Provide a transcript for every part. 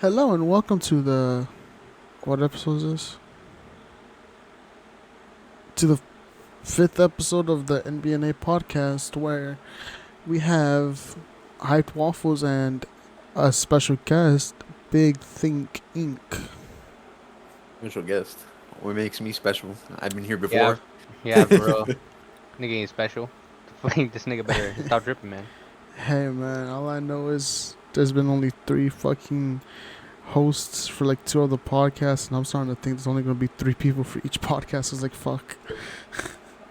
Hello and welcome to the what episode is this? To the fifth episode of the NBNA podcast, where we have Hyped Waffles and a special guest, Big Think Inc. Special guest. What makes me special? I've been here Yeah, before. yeah, for real. Nigga ain't special. This nigga better stop dripping, man. Hey man, all I know is there's been only 3 fucking hosts for like 2 of the podcasts, and I'm starting to think there's only gonna be 3 people for each podcast. It's like fuck.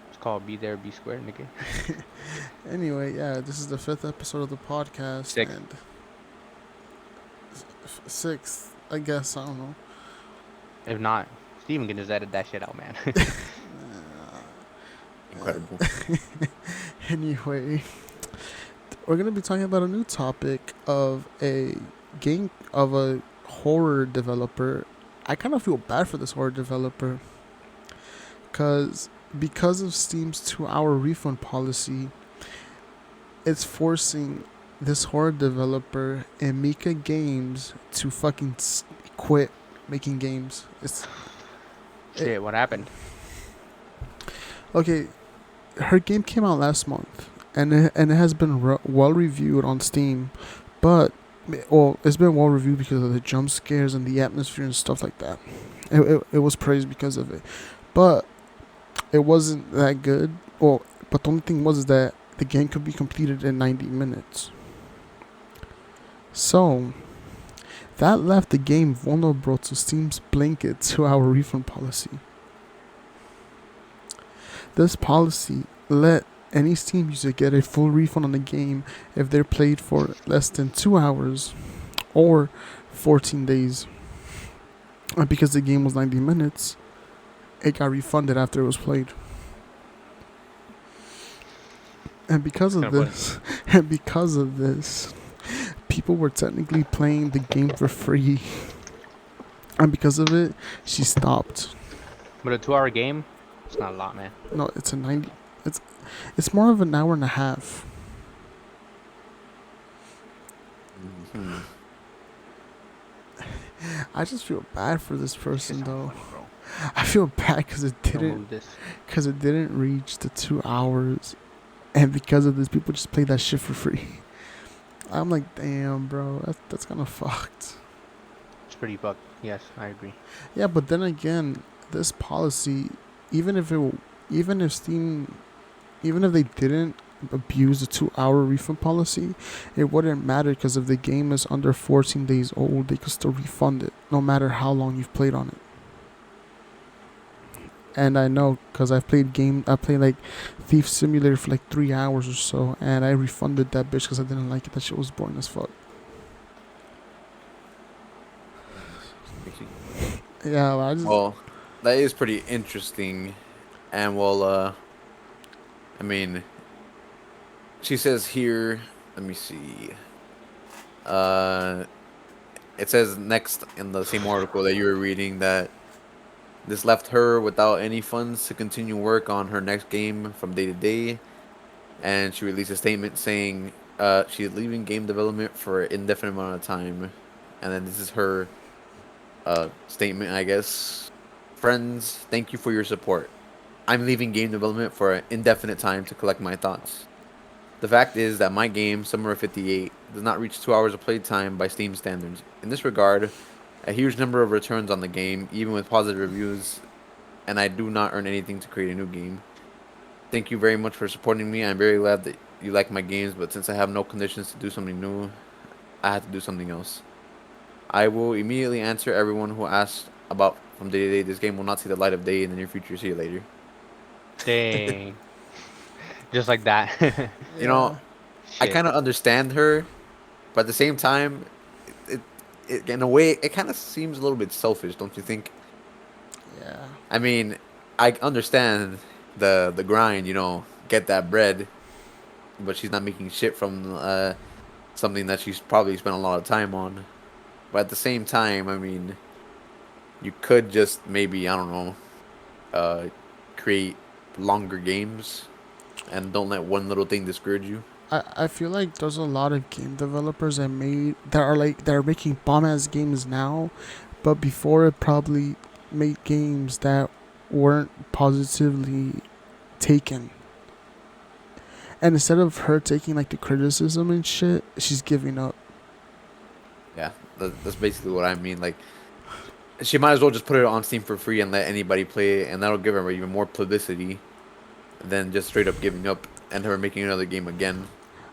It's called Be There, Be Square, nigga. Anyway, yeah, this is the 5th episode of the podcast. Sixth. And 6th, I guess. I don't know. If not, Steven can just edit that shit out, man. Incredible. Anyway, we're gonna be talking about a new topic of a game of a horror developer. I kind of feel bad for this horror developer because of Steam's 2-hour refund policy, it's forcing this horror developer MLK Games to fucking quit making games. Shit, what happened? Okay, her game came out last month, and it has been well reviewed on Steam, but it's been well reviewed because of the jump scares and the atmosphere and stuff like that. It was praised because of it, but it wasn't that good. But the only thing was that the game could be completed in 90 minutes. So that left the game vulnerable to Steam's blanket 2-hour refund policy. This policy let any Steam user get a full refund on the game if they're played for less than 2 hours or 14 days. And because the game was 90 minutes, it got refunded after it was played. And because of this, people were technically playing the game for free. And because of it, she stopped. But a 2-hour game? It's not a lot, man. No, it's a 90. It's more of an hour and a half. Mm-hmm. I just feel bad for this person Shit's not though. funny, bro. I feel bad because it Don't didn't move this. reach the 2 hours, and because of this, people just play that shit for free. I'm like, damn, bro, that's kind of fucked. It's pretty fucked. Yes, I agree. Yeah, but then again, this policy, even if Steam, even if they didn't abuse the 2-hour refund policy, it wouldn't matter because if the game is under 14 days old, they could still refund it, no matter how long you've played on it. And I know because I played like Thief Simulator for like 3 hours or so, and I refunded that bitch because I didn't like it. That shit was boring as fuck. Yeah, Well, that is pretty interesting. And I mean, she says here, let me see. It says next in the same article that you were reading that this left her without any funds to continue work on her next game from day to day. And she released a statement saying she's leaving game development for an indefinite amount of time. And then this is her statement, I guess. Friends, thank you for your support. I'm leaving game development for an indefinite time to collect my thoughts. The fact is that my game, Summer of 58, does not reach 2 hours of playtime by Steam standards. In this regard, a huge number of returns on the game, even with positive reviews, and I do not earn anything to create a new game. Thank you very much for supporting me. I'm very glad that you like my games, but since I have no conditions to do something new, I have to do something else. I will immediately answer everyone who asks about from day to day. This game will not see the light of day in the near future. See you later. Dang. Just like that. You know, I Shit. kind of understand her, but at the same time, it in a way, it kind of seems a little bit selfish, don't you think? yeah. I mean, I understand the grind, get that bread, but she's not making shit from something that she's probably spent a lot of time on. But at the same time, I mean, you could just maybe, I don't know, create longer games and don't let one little thing discourage you. I feel like there's a lot of game developers that are making bomb ass games now, but before it probably made games that weren't positively taken. And instead of her taking like the criticism and shit, she's giving up. Yeah, that's basically what I mean. Like, she might as well just put it on Steam for free and let anybody play it, and that'll give her even more publicity than just straight up giving up and her making another game again.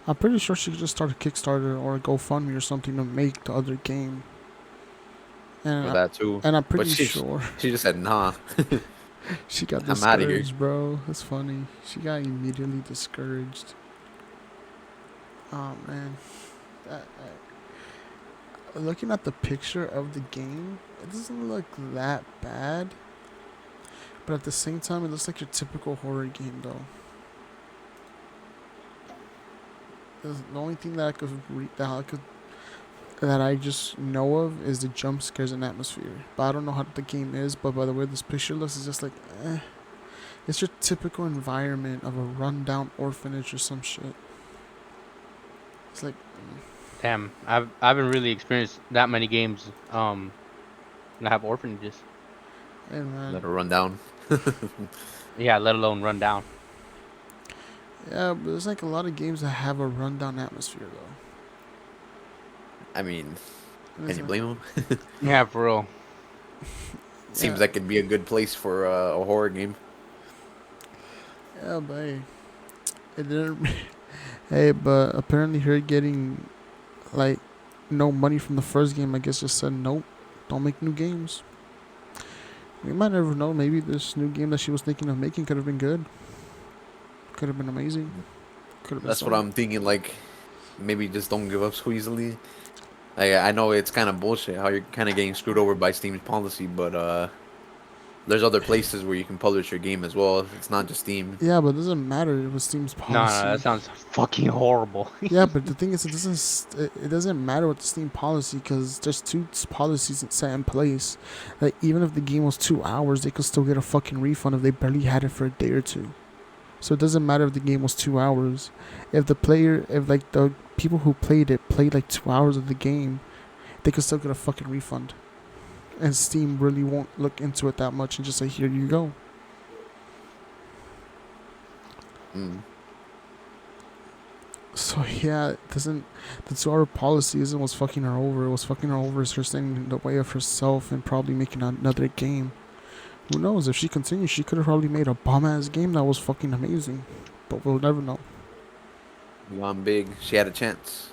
I'm pretty sure she could just start a Kickstarter or a GoFundMe or something to make the other game. For And that too. I'm But pretty sure she just said, nah, she got I'm out of here. discouraged, bro. That's funny. She got immediately discouraged. Oh man, looking at the picture of the game, it doesn't look that bad. But at the same time, it looks like your typical horror game, though. The only thing that that I just know of is the jump scares and atmosphere. But I don't know how the game is. But by the way this picture looks, it's just like, it's your typical environment of a rundown orphanage or some shit. It's like, Damn, I haven't really experienced that many games that have orphanages. hey man, Let her run down. Yeah, let alone run down. yeah, but there's like a lot of games that have a rundown atmosphere though. I mean, And can it's you like, blame him? Yeah, for real. Seems yeah, like it'd be a good place for a horror game. yeah, but hey, it didn't. Hey, but apparently her getting like no money from the first game, I guess just said nope, don't make new games. We might never know. Maybe this new game that she was thinking of making could have been good. Could have been amazing. Could have been That's what something. I'm thinking. Like, maybe just don't give up so easily. Like, I know it's kind of bullshit how you're kind of getting screwed over by Steam's policy, but there's other places where you can publish your game as well. It's not just Steam. Yeah, but it doesn't matter. It was Steam's No, that policy. sounds fucking horrible. Yeah, but the thing is, it doesn't matter what the Steam policy because there's two policies set in place. Like even if the game was 2 hours, they could still get a fucking refund if they barely had it for a day or two. So it doesn't matter if the game was 2 hours. If like the people who played it played like 2 hours of the game, they could still get a fucking refund. And Steam really won't look into it that much and just say, here you go. Mm. So yeah, it doesn't. The 2 hour policy isn't what's fucking her over. What's fucking her over is her standing in the way of herself and probably making another game. Who knows? If she continues, she could have probably made a bomb ass game that was fucking amazing. But we'll never know. Gone big. She had a chance.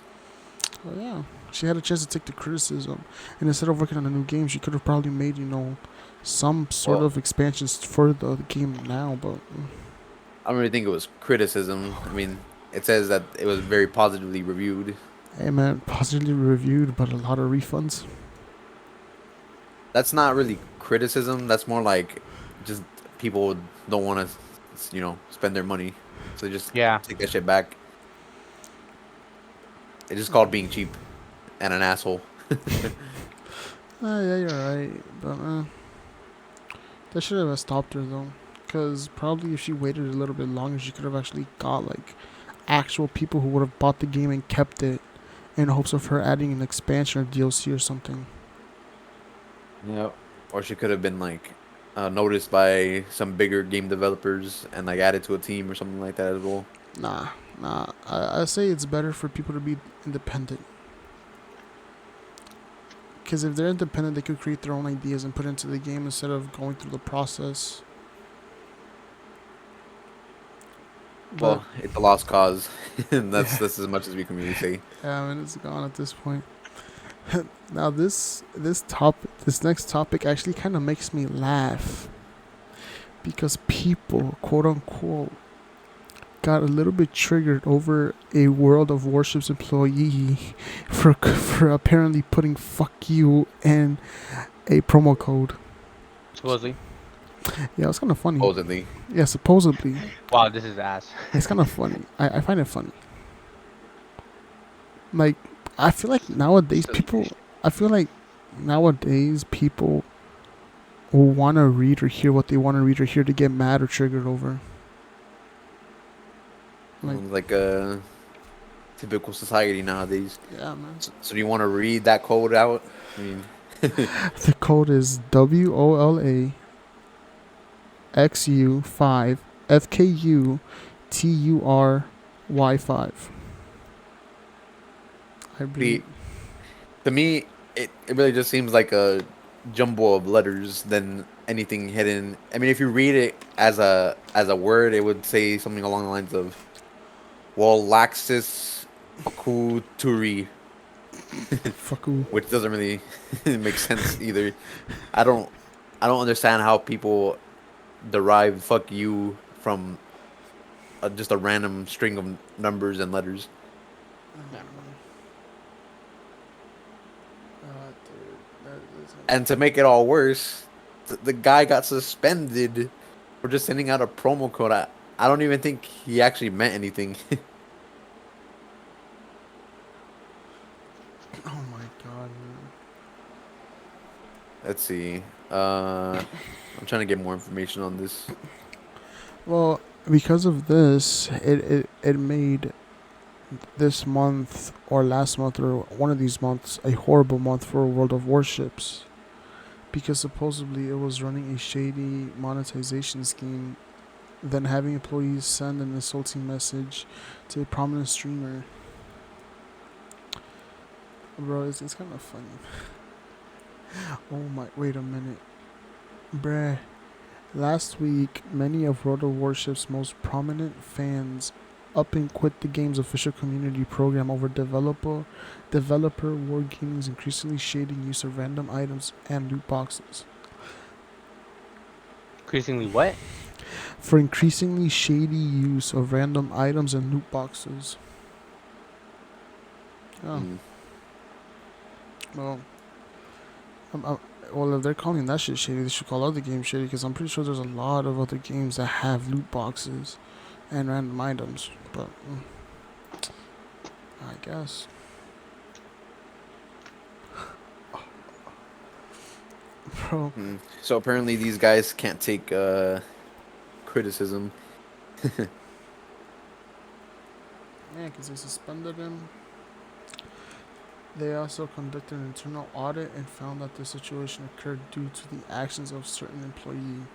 Oh yeah, she had a chance to take the criticism, and instead of working on a new game, she could have probably made some sort Well, of expansions for the game now. But I don't really think it was criticism. I mean, it says that it was very positively reviewed. hey man, positively reviewed, but a lot of refunds. That's not really criticism. That's more like just people don't want to, spend their money, so they just Yeah. take that shit back. It's just called being cheap and an asshole. Yeah, you're right, but that should have stopped her though, because probably if she waited a little bit longer, she could have actually got like actual people who would have bought the game and kept it, in hopes of her adding an expansion or DLC or something. Yeah. Or she could have been like noticed by some bigger game developers and like added to a team or something like that as well. Nah. I say it's better for people to be independent. Because if they're independent, they could create their own ideas and put it into the game instead of going through the process. But Well, it's a lost cause, and that's as much as we can really say. yeah, I mean, it's gone at this point. Now this next topic actually kind of makes me laugh because people, quote unquote, got a little bit triggered over a World of Warships employee for apparently putting "fuck you" in a promo code. Supposedly. Yeah, it's kind of funny. Supposedly, Yeah, supposedly. Wow, this is ass. It's kind of funny. I find it funny. Like, I feel like nowadays people will want to read or hear what they want to read or hear to get mad or triggered over. Like, like typical society nowadays. Yeah, man. So do you want to read that code out? I mean, The code is WOLAXU5 FKUTURY5. I the believe. to me, it really just seems like a jumble of letters than anything hidden. I mean, if you read it as a word, it would say something along the lines of "Walaxis Akuturi," Fuck you. which doesn't really make sense either. I don't I don't understand how people derive "fuck you" from just a random string of numbers and letters. Yeah. Dude, that is And to make it all worse, the guy got suspended for just sending out a promo code. I don't even think he actually meant anything. oh my god, man. Let's see. I'm trying to get more information on this. Well, because of this, it made this month or last month or one of these months a horrible month for World of Warships. Because supposedly it was running a shady monetization scheme, then having employees send an insulting message to a prominent streamer. Bro, it's kind of funny. Oh my, wait a minute. Bruh. Last week, many of World of Warship's most prominent fans up and quit the game's official community program over developer wargaming's increasingly shady use of random items and loot boxes. Increasingly what? For increasingly shady use of random items and loot boxes. Oh, Mm. well, well, if they're calling that shit shady, they should call other games shady, because I'm pretty sure there's a lot of other games that have loot boxes and random items. But I guess. Bro, Mm. So apparently these guys can't take criticism. yeah, because they suspended him. They also conducted an internal audit and found that the situation occurred due to the actions of certain employee.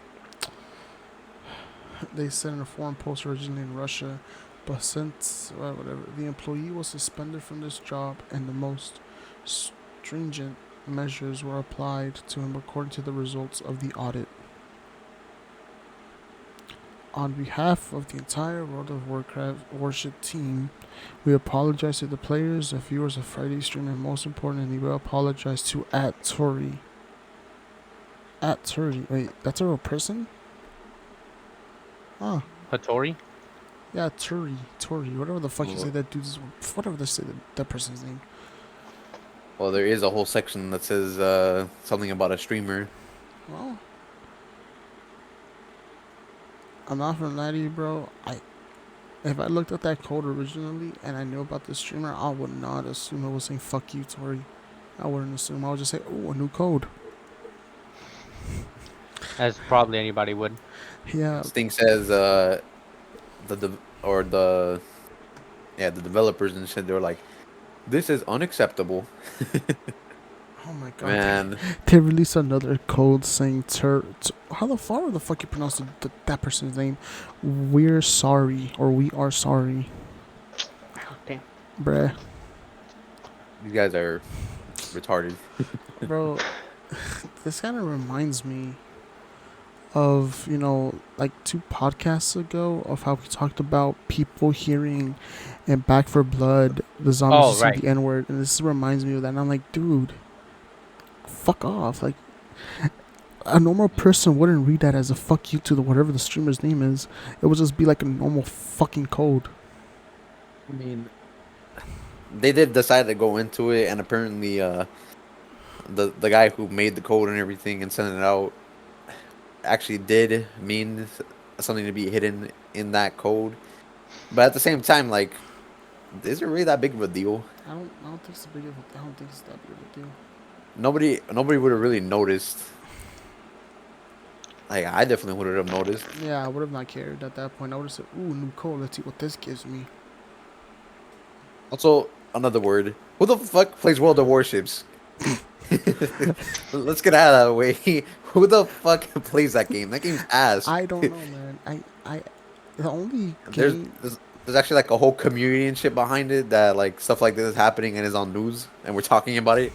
They said in a forum post originally in Russia, but since whatever, the employee was suspended from this job and the most stringent measures were applied to him according to the results of the audit. On behalf of the entire World of Warcraft Worship team, we apologize to the players, the viewers of Friday's stream, and most importantly, we apologize to @Tori. @Tori. Wait, that's a real person? Huh. Hattori? Yeah, Tori. Whatever the fuck you say Well, that dude's. Whatever they say that person's name. well, there is a whole section that says something about a streamer. Well, I'm not gonna lie to you, bro. If I looked at that code originally and I knew about the streamer, I would not assume it was saying "fuck you, Tori." I wouldn't assume. I would just say, "Oh, a new code." As probably anybody would. Yeah. This thing says the the developers and shit. They were like, "This is unacceptable." Oh my god. Man, They released another code saying how the fuck you pronounce that person's name? We're sorry, or we are sorry, Damn. bruh. these guys are retarded. Bro, this kind of reminds me of, like 2 podcasts ago, of how we talked about people hearing and Back for Blood, the zombies Oh, using right. the N word, and this reminds me of that. And I'm like, dude, fuck off. Like, a normal person wouldn't read that as a fuck you to the whatever the streamer's name is. It would just be like a normal fucking code. I mean, they did decide to go into it, and apparently, the guy who made the code and everything and sent it out actually did mean something to be hidden in that code. But at the same time, like, is it really that big of a deal? I don't think it's I don't think it's that big of a deal. Nobody would have really noticed. Like, I definitely would have noticed. Yeah, I would have not cared at that point. I would have said, "Ooh, new code. Let's see what this gives me." Also, another word. Who the fuck plays World of Warships? Let's get out of that way. Who the fuck plays that game? That game's ass. I don't know, man. The only There's, game, there's there's actually like a whole community and shit behind it that like stuff like this is happening and is on news and we're talking about it.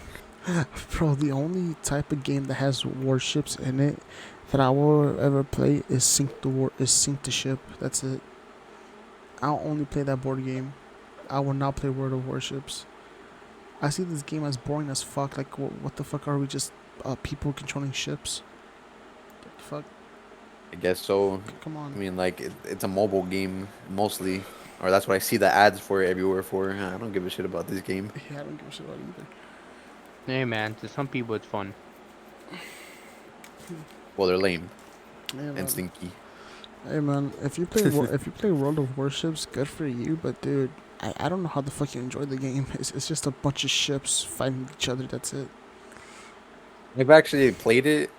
bro. The only type of game that has warships in it that I will ever play is Sink the Ship. That's it. I'll only play that board game. I will not play World of Warships. I see this game as boring as fuck. Like, what the fuck are we just people controlling ships? What the fuck? I guess so. Come I on. mean, like it's a mobile game mostly, or that's what I see the ads for it everywhere for. I don't give a shit about this game. Yeah, I don't give a shit about it either. Hey man, to some people it's fun. Well, they're lame Yeah, and man. stinky. Hey man, if you play if you play World of Warships, good for you. But dude, I don't know how the fuck you enjoy the game. It's just a bunch of ships fighting each other. That's it. I've actually played it,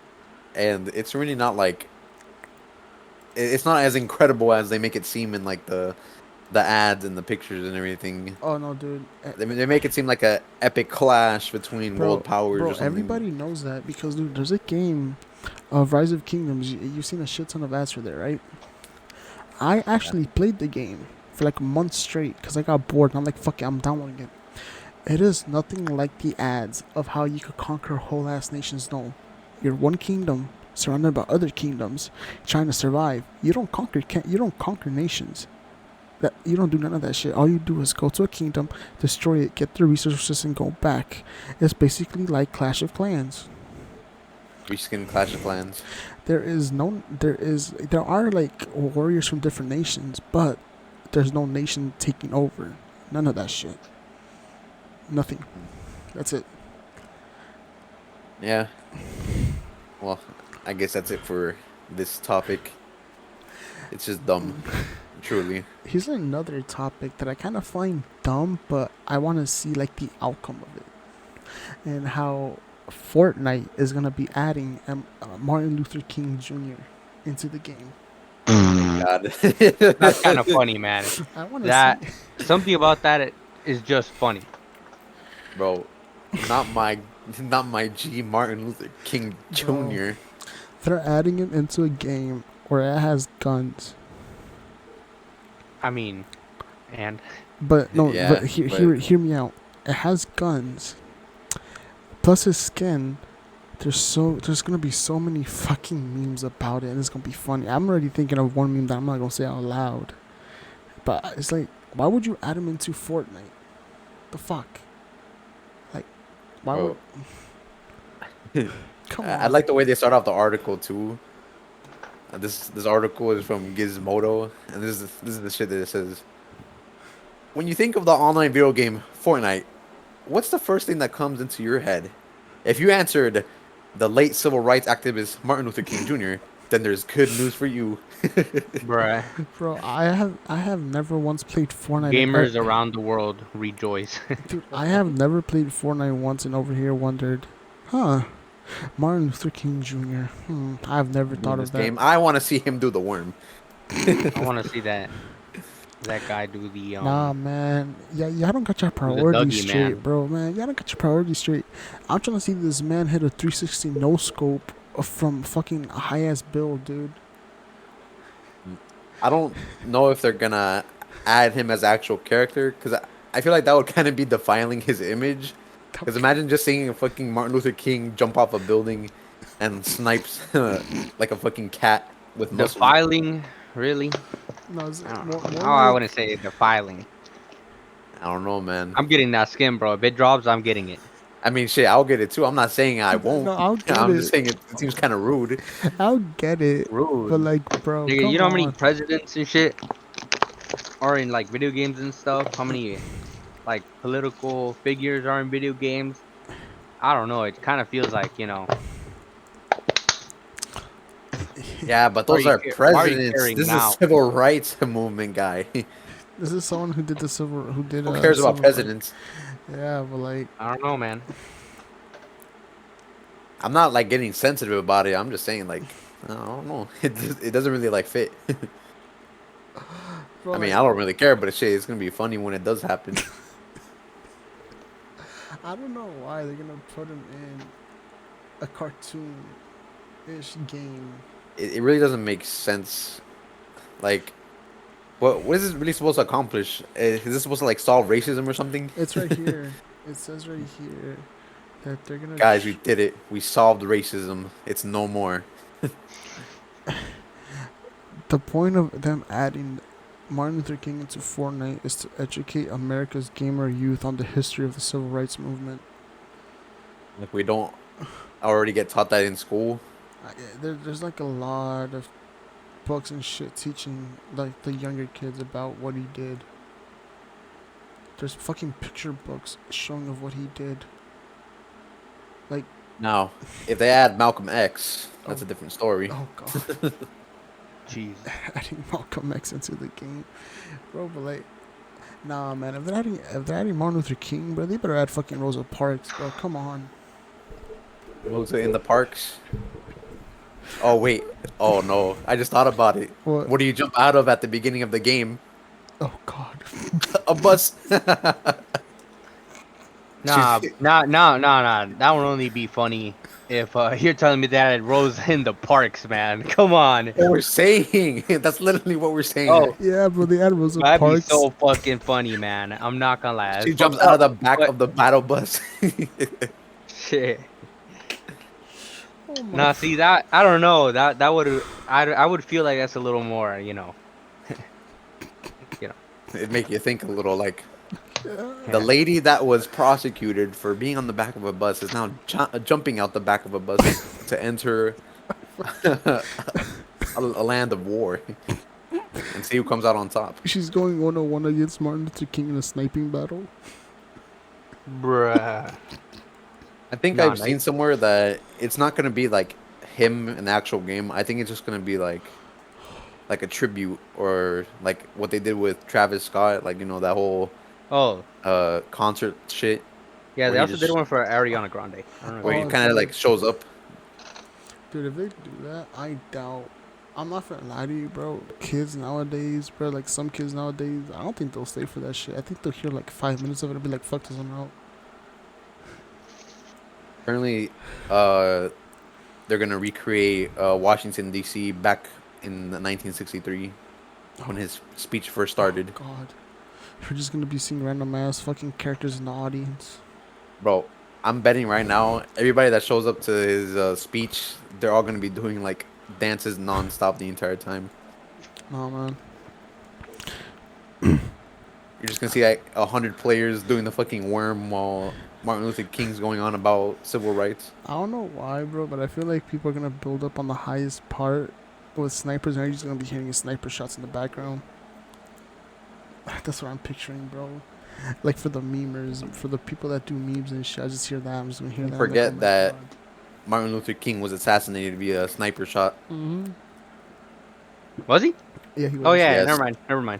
and it's really not like it's not as incredible as they make it seem in like the ads and the pictures and everything. Oh no, dude. They make it seem like a epic clash between world powers Bro, or something. everybody knows that because dude, there's a game of Rise of Kingdoms. You've seen a shit ton of ads for there, right? I actually played the game for like a month straight because I got bored and I'm like, fuck it, I'm downloading it. It is nothing like the ads of how you could conquer whole ass nations. No, you're one kingdom surrounded by other kingdoms trying to survive. You don't conquer nations. That you don't do none of that shit. All you do is go to a kingdom, destroy it, get the resources, and go back. It's basically like Clash of Clans. Reskin Clash of Clans. There are like warriors from different nations, but there's no nation taking over. None of that shit. Nothing. That's it. Yeah. Well, I guess that's it for this topic. It's just dumb, truly. Here's another topic that I kind of find dumb, but I want to see like the outcome of it and how Fortnite is gonna be adding Martin Luther King Jr. into the game. God. That's kind of funny, man. I want to That see. something about that is just funny. Bro, not my G Martin Luther King Bro. Jr. They're adding him into a game where it has guns. I mean, and But no, Yeah, but hear me out. It has guns. Plus his skin. There's gonna be so many fucking memes about it, and it's gonna be funny. I'm already thinking of one meme that I'm not gonna say out loud. But it's like, why would you add him into Fortnite? The fuck? Like, why Bro. would? Come on. I like the way they start off the article too. This article is from Gizmodo, and this is the shit that it says. When you think of the online video game Fortnite, what's the first thing that comes into your head? If you answered the late civil rights activist Martin Luther King Jr., then there's good news for you. bruh, Bro, I have never once played Fortnite. gamers around the world rejoice. Dude, I have never played Fortnite once and over here wondered, huh? Martin Luther King Jr. I've never thought This of that. game, I want to see him do the worm. I want to see that guy do the Nah, man. Yeah, y'all don't got your the priorities Dougie, straight, man. bro, man. Y'all don't got your priorities straight. I'm trying to see this man hit a 360 no scope from fucking high ass build, dude. I don't know if they're gonna add him as actual character because I feel like that would kind of be defiling his image. Because imagine just seeing a fucking Martin Luther King jump off a building and snipes like a fucking cat with muscles. Defiling, really? No, it's I don't more, know. more Oh, I like- wouldn't say defiling. I don't know, man. I'm getting that skin, bro. If it drops, I'm getting it. I mean, shit, I'll get it too. I'm not saying I won't. No, I'll get I'm it. just saying it seems kind of rude. I'll get it, Rude. but like, bro, Nigga, come you know how many on. presidents and shit are in like video games and stuff? How many like political figures are in video games? I don't know. It kind of feels like, you know. Yeah, but Why those are you are why are you presidents. caring This is now? a civil rights movement guy. This is someone who did who did. Who cares about civil rights. presidents? Yeah, but like, I don't know, man. I'm not like getting sensitive about it. I'm just saying like I don't know. It doesn't really like fit. bro, I mean, like, I don't really care, but shit, it's gonna be funny when it does happen. I don't know why they're gonna put him in a cartoon-ish game. It really doesn't make sense. Like, what is this really supposed to accomplish? Is this supposed to like solve racism or something? It's right here. It says right here that they're gonna. Guys, we did it. We solved racism. It's no more. The point of them adding Martin Luther King into Fortnite is to educate America's gamer youth on the history of the civil rights movement. Like we don't already get taught that in school. There's like a lot of books and shit teaching like the younger kids about what he did. There's fucking picture books showing of what he did. Like, Now, if they add Malcolm X, that's a different story. oh god, Jeez. adding Malcolm X into the game, bro. But like, nah, man. If they're adding Martin Luther King, bro, they better add fucking Rosa Parks, bro. Come on. Was it in the parks? Oh wait. Oh no. I just thought about it. What? What do you jump out of at the beginning of the game? Oh god. A bus. Nah, nah. That would only be funny if you're telling me that it rose in the parks, man. Come on. What we're saying. That's literally what we're saying. Oh, Yeah, bro. They add Rosa that'd be Parks. so fucking funny, man. I'm not gonna lie. She It's jumps fucked out of the up, back but- of the battle bus. Shit. Oh my. Nah, see that I don't know. That would I would feel like that's a little more, you know. It make you think a little. Like the lady that was prosecuted for being on the back of a bus is now jumping out the back of a bus to enter a land of war and see who comes out on top. She's going 101 against Martin Luther King in a sniping battle. Bruh. I think Nah, I've seen somewhere that it's not gonna be like him in the actual game. I think it's just gonna be like a tribute or like what they did with Travis Scott, like that whole Oh, concert shit yeah, Where they he also just- did one for Ariana Grande. I don't know. where he Oh, kind of dude. like shows up. Dude, if they do that, I doubt. I'm not gonna lie to you, bro. Kids nowadays, bro, like some kids nowadays, I don't think they'll stay for that shit. I think they'll hear like 5 minutes of it and be like, fuck this, I'm out. Apparently, they're gonna recreate Washington D.C. back in 1963 when his speech first started. Oh, God. We're just gonna be seeing random ass fucking characters in the audience. Bro, I'm betting right now, everybody that shows up to his speech, they're all gonna be doing like dances nonstop the entire time. Nah, man. You're just gonna see like 100 players doing the fucking worm while Martin Luther King's going on about civil rights. I don't know why, bro, but I feel like people are gonna build up on the highest part with snipers, and they're just gonna be hitting sniper shots in the background. That's what I'm picturing, bro. Like for the memers, for the people that do memes and shit, I just hear that. I'm just gonna hear that. Forget that. Martin Luther King was assassinated via sniper shot. Mm-hmm. Was he? Yeah, he was. Oh yeah, Yes. never mind.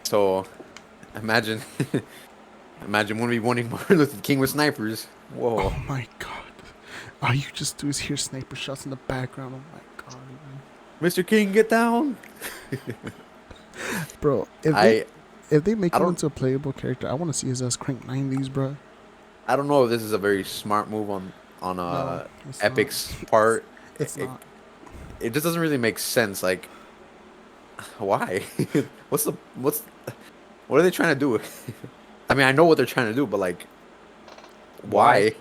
So, imagine, imagine when we wanting Martin Luther King with snipers. Whoa. Oh my god. All you just do is hear sniper shots in the background. Oh my god, man. Mr. King, get down. Bro, if they make I him don't- into a playable character, I want to see his ass crank 90s, bro. I don't know if this is a very smart move on No, it's Epic's part. It's it, not. it just doesn't really make sense. Like, why? What are they trying to do? I mean, I know what they're trying to do, but like, why?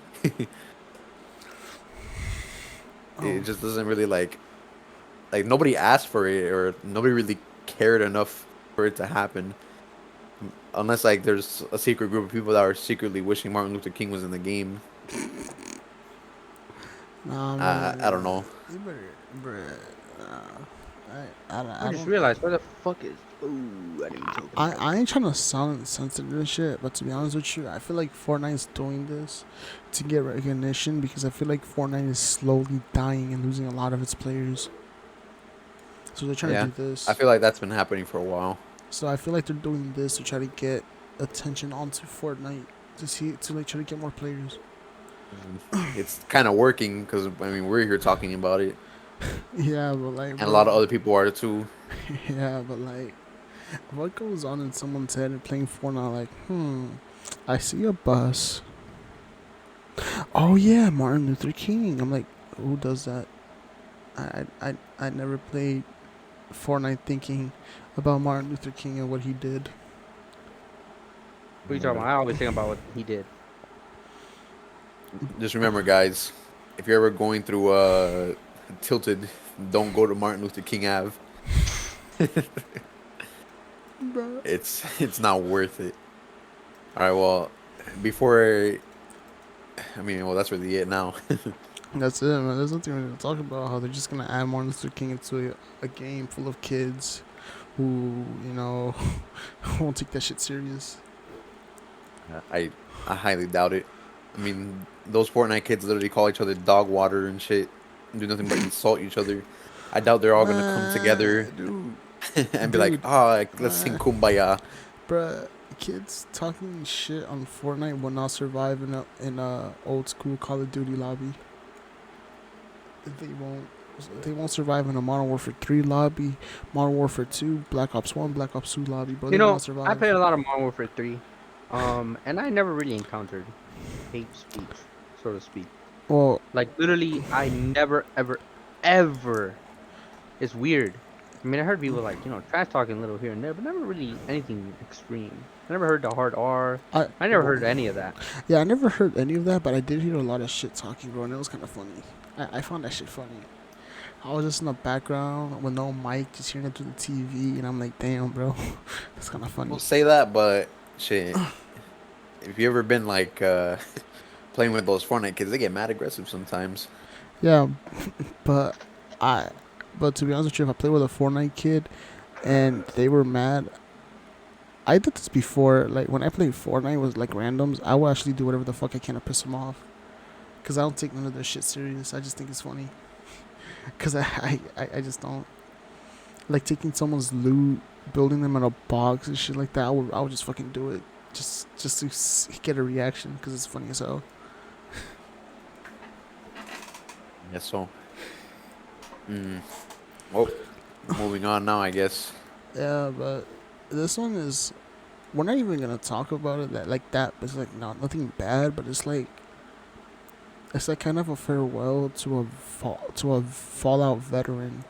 Oh. It just doesn't really like nobody asked for it or nobody really cared enough for it to happen. Unless like there's a secret group of people that are secretly wishing Martin Luther King was in the game. Nah, man. I don't know. You better, bruh. I just realized where the fuck is. Ooh, I didn't even take that. I ain't trying to sound insensitive and shit, but to be honest with you, I feel like Fortnite is doing this to get recognition because I feel like Fortnite is slowly dying and losing a lot of its players. So they're trying to do this. I feel like that's been happening for a while. So I feel like they're doing this to try to get attention onto Fortnite to like try to get more players. It's kind of working because I mean we're here talking about it, Yeah, but like, and a lot of other people are too. Yeah, but like, what goes on in someone's head and playing Fortnite? Like, I see a bus. Oh yeah, Martin Luther King. I'm like, who does that? I never played Fortnite thinking about Martin Luther King and what he did. What are you talking about? I always think about what he did. Just remember, guys, if you're ever going through Tilted, don't go to Martin Luther King Ave. Bruh. It's not worth it. All right, well, before I mean, well, that's really it now. That's it, man. There's nothing really to talk about. How they're just gonna add Martin Luther King into a game full of kids who, won't take that shit serious. I I highly doubt it. I mean, those Fortnite kids literally call each other dog water and shit, and do nothing but insult each other. I doubt they're all gonna come together Dude, and be like, dude, "Ah, let's sing Kumbaya." bruh. Kids talking shit on Fortnite will not survive in a old school Call of Duty lobby. They won't. They won't survive in a Modern Warfare 3 lobby, Modern Warfare 2, Black Ops 1, Black Ops 2 lobby, bro. You They will know, not I survive. played a lot of Modern Warfare 3, and I never really encountered hate speech, so to speak. Well, Like literally, I never, ever, ever. It's weird. I mean, I heard people like trash talking a little here and there, but never really anything extreme. I never heard the hard R. I I never well, heard any of that. yeah, I never heard any of that, but I did hear a lot of shit talking, bro, and it was kind of funny. I found that shit funny. I was just in the background with no mic, just hearing it through the TV, and I'm like, damn, bro, that's kind of We'll funny. say that, but shit. If you ever been like playing with those Fortnite kids, they get mad aggressive sometimes. Yeah, but I, but to be honest with you, if I play with a Fortnite kid and they were mad, I did this before. Like when I played Fortnite with like randoms, I will actually do whatever the fuck I can to piss them off. Cause I don't take none of their shit serious. I just think it's funny. Cause I just don't like taking someone's loot, building them in a box and shit like that. I would just fucking do it, just to get a reaction. Cause it's funny as hell. Yes, so. Well, moving on now, I guess. Yeah, but this one is. We're not even gonna talk about it that like that. But it's like not nothing bad, but it's like kind of a farewell to a Fallout veteran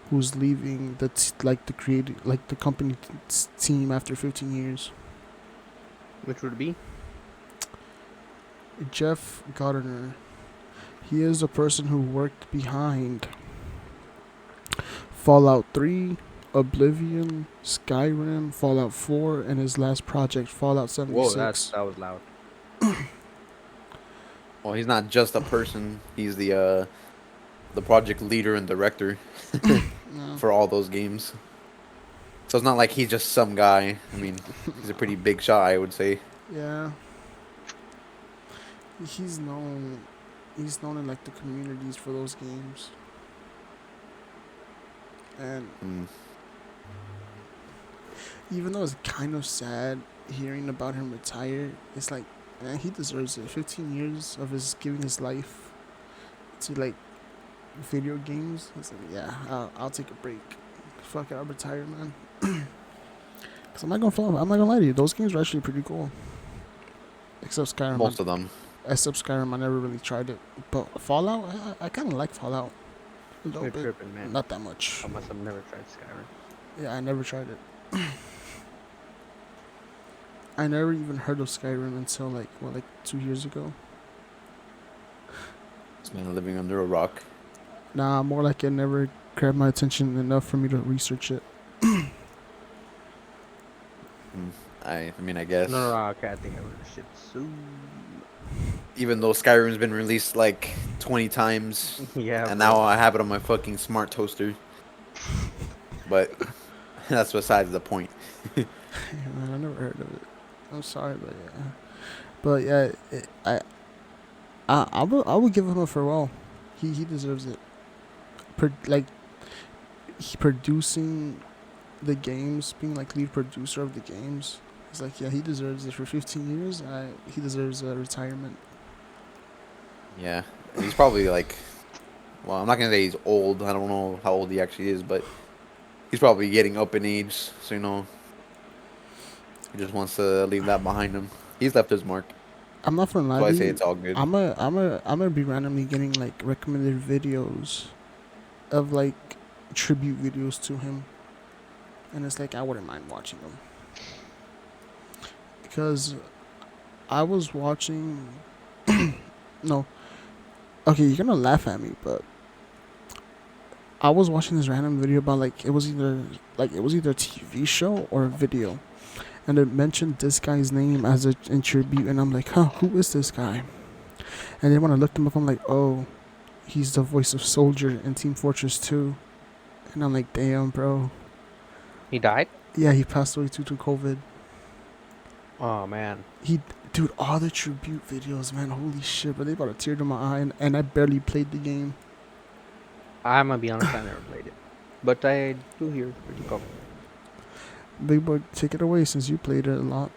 who's leaving the creative like the company team after 15 years. Which would be? Jeff Gardner. He is the person who worked behind Fallout 3, Oblivion, Skyrim, Fallout 4, and his last project, Fallout Whoa, 76. that was loud. Well, he's not just a person. He's the project leader and director Yeah. for all those games. So it's not like he's just some guy. I mean, he's a pretty big shot, I would say. Yeah. He's known. He's known in like the communities for those games. And Mm. even though it's kind of sad hearing about him retire, it's like, man, he deserves it. 15 years of his giving his life to like video games. It's like, yeah, I'll take a break. Fuck it, I'll retire, man. Cause I'm not gonna lie to you. Those games are actually pretty cool. Except Skyrim. Most of them. Except Skyrim, I never really tried it. But Fallout, I kind of like Fallout a little You're bit. tripping, man. Not that much. I must have never tried Skyrim. Yeah, I never tried it. I never even heard of Skyrim until like 2 years ago. This man living under a rock. Nah, more like it never grabbed my attention enough for me to research it. I mean, I guess. No, okay, I think I would have shit soon. Even though Skyrim's been released like 20 times, Yeah, and bro. now I have it on my fucking smart toaster. But that's besides the point. Yeah, man, I never heard of it. I'm sorry, but yeah, I will give him a farewell. He deserves it. He producing the games, being like lead producer of the games. It's like, yeah, he deserves it for 15 years. He deserves a retirement. Yeah, he's probably like, well, I'm not gonna say he's old. I don't know how old he actually is, but he's probably getting up in age. So he just wants to leave that behind him. He's left his mark. I'm not gonna lie So I to say you. it's all good. I'm gonna be randomly getting like recommended videos of like tribute videos to him, and it's like I wouldn't mind watching them because I was watching. No, okay, you're gonna laugh at me, but I was watching this random video about like it was either a TV show or a video, and it mentioned this guy's name as a in tribute, and I'm like, huh, who is this guy? And then when I looked him up, I'm like, oh, he's the voice of Soldier in Team Fortress 2, and I'm like, damn, bro. He died? Yeah, he passed away due to COVID. Oh, man. Dude, all the tribute videos, man, holy shit, bro, they brought a tear to my eye, and I barely played the game. I'm going to be honest, I never played it. But I do hear it's pretty cool. Big boy, take it away since you played it a lot.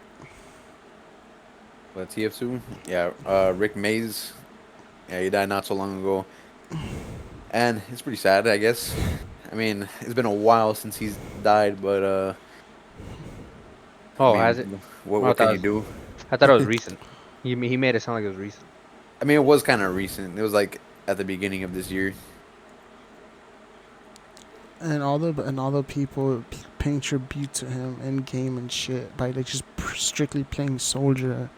But TF2, yeah, Rick Mays, yeah, he died not so long ago, and it's pretty sad, I guess. I mean, it's been a while since he's died, but Oh, I has it? mean, Oh, what can you do? I thought it was recent. He made it sound like it was recent. I mean, it was kind of recent. It was like at the beginning of this year. And all the people paying tribute to him in game and shit by like just strictly playing Soldier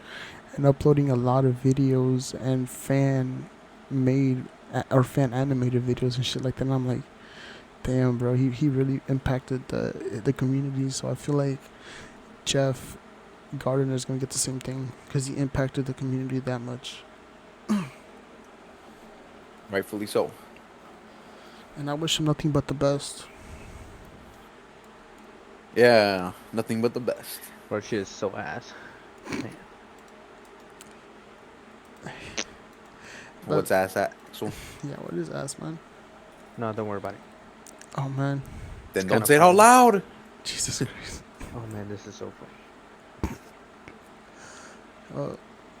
and uploading a lot of videos and fan made or fan animated videos and shit like that. And I'm like, damn, bro, he really impacted the community. So I feel like Jeff Gardner is gonna get the same thing because he impacted the community that much. Rightfully so. And I wish him nothing but the best. Yeah, nothing but the best. Bro, shit is so ass. Man. What's ass at? So Yeah, what is ass, man? No, don't worry about it. Oh man, then It's don't kinda say it out funny. loud. Jesus Christ. Oh, man, this is so funny.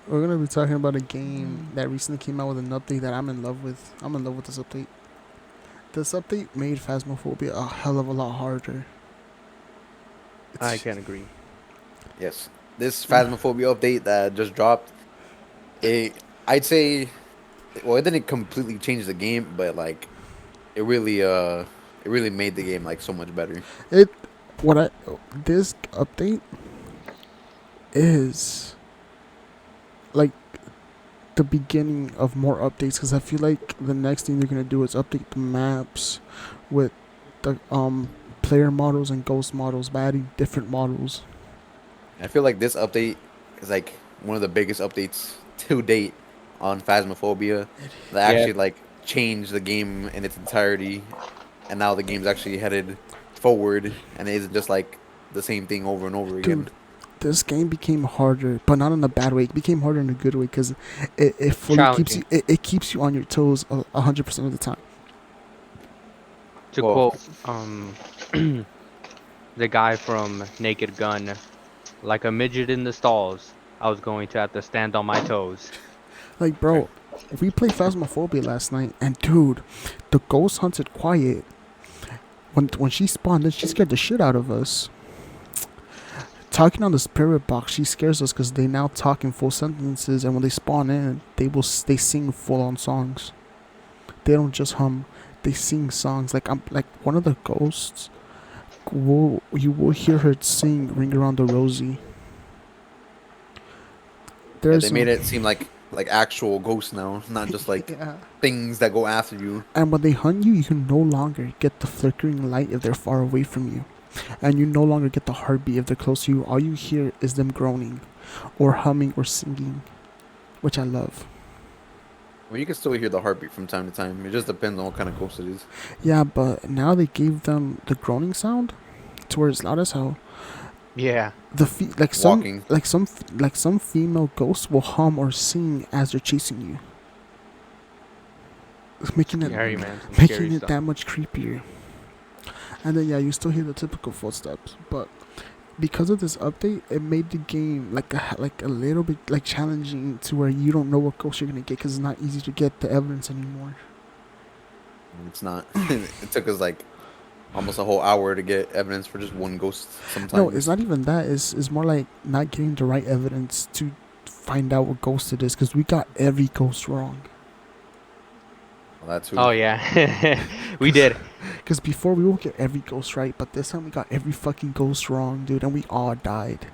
We're gonna be talking about a game that recently came out with an update that I'm in love with. I'm in love with this update. This update made Phasmophobia a hell of a lot harder. I can agree. Yes, this Phasmophobia update that just dropped. I'd say, well, it didn't completely change the game, but like, it really made the game like so much better. This update is like the beginning of more updates because I feel like the next thing they're gonna do is update the maps with the player models and ghost models by adding different models. I feel like this update is like one of the biggest updates to date on Phasmophobia that Yeah. actually like changed the game in its entirety, and now the game's actually headed forward, and it isn't just like the same thing over and over again. Dude, this game became harder, but not in a bad way. It became harder in a good way because it fully keeps you Challenging. it keeps you on your toes 100% of the time. To Well- quote the guy from Naked Gun, like a midget in the stalls, I was going to have to stand on my toes. Like, bro, we played Phasmophobia last night, and dude, the ghost hunted quiet. When she spawned in, she scared the shit out of us. Talking on the spirit box, she scares us because they now talk in full sentences, and when they spawn in, they sing full on songs. They don't just hum; they sing songs. Like one of the ghosts. You will hear her sing "Ring Around the Rosie." Yeah, they made it seem like actual ghosts now, not just like Yeah. things that go after you. And when they hunt you, you can no longer get the flickering light if they're far away from you. And you no longer get the heartbeat if they're close to you. All you hear is them groaning or humming or singing, which I love. Well, you can still hear the heartbeat from time to time. It just depends on what kind of ghost it is. Yeah, but now they gave them the groaning sound to where it's loud as hell. Yeah. Walking. Some female ghosts will hum or sing as they're chasing you. Making Scary, man. Some making scary it stuff. that much creepier. And then yeah, you still hear the typical footsteps, but because of this update, it made the game like a little bit like challenging to where you don't know what ghost you're gonna get because it's not easy to get the evidence anymore. It's not. It took us like almost a whole hour to get evidence for just one ghost No, it's sometimes. not even that. It's more like not getting the right evidence to find out what ghost it is, because we got every ghost wrong. Well, that too. Oh yeah, we Cause, did. Cause before we would get every ghost right, but this time we got every fucking ghost wrong, dude, and we all died.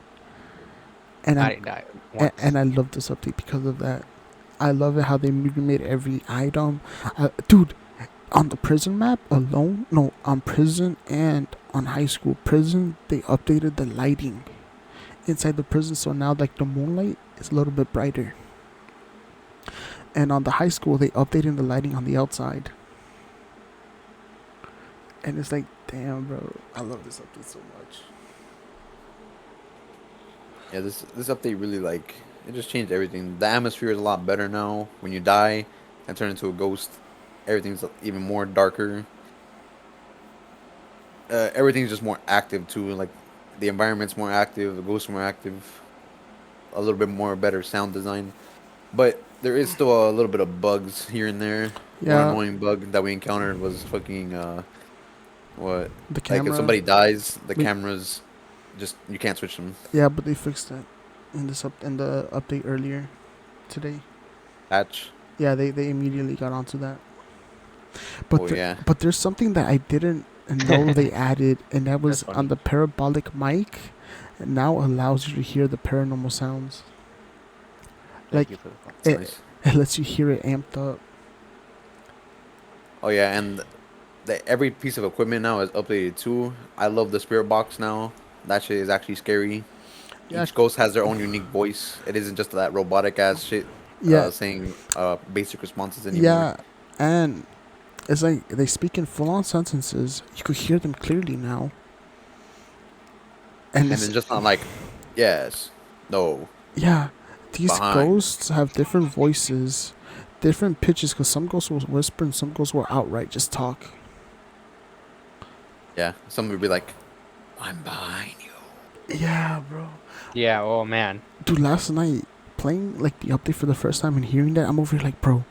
And I I'm didn't die and once. I love this update because of that. I love it how they made every item, dude. On the prison map alone, no, on prison and on high school prison, they updated the lighting inside the prison, so now like the moonlight is a little bit brighter. And on the high school, they updated the lighting on the outside, and it's like, damn, bro, I love this update so much. Yeah, this update really like it just changed everything. The atmosphere is a lot better now. When you die and turn into a ghost, everything's even more darker. Everything's just more active too. Like the environment's more active, the ghosts are more active, a little bit more better sound design. But there is still a little bit of bugs here and there. One Yeah, annoying bug that we encountered was fucking what? the Like if camera. somebody dies, the We cameras just you can't switch them. Yeah, but they fixed that in the update earlier today. Patch. Yeah, they immediately got onto that. Oh But yeah. but there's something that I didn't know they added, and that That's was on funny. the parabolic mic. It now allows you to hear the paranormal sounds. Thank Like you for the call. It's it, nice. it lets you hear it amped up. Oh yeah, and every piece of equipment now is updated too. I love the spirit box now. That shit is actually scary. Yeah, Each ghost has their own unique voice. It isn't just that robotic ass shit yeah, saying basic responses anymore. yeah, and it's like they speak in full on sentences. You could hear them clearly now, and And it's then just not like yes, no, yeah. These behind. ghosts have different voices, different pitches. Cause some ghosts will whisper and some ghosts will outright just talk. Yeah, some would be like, I'm behind you. Yeah, bro. Yeah. Oh man. Dude, last night playing like the update for the first time and hearing that, I'm over here like, bro,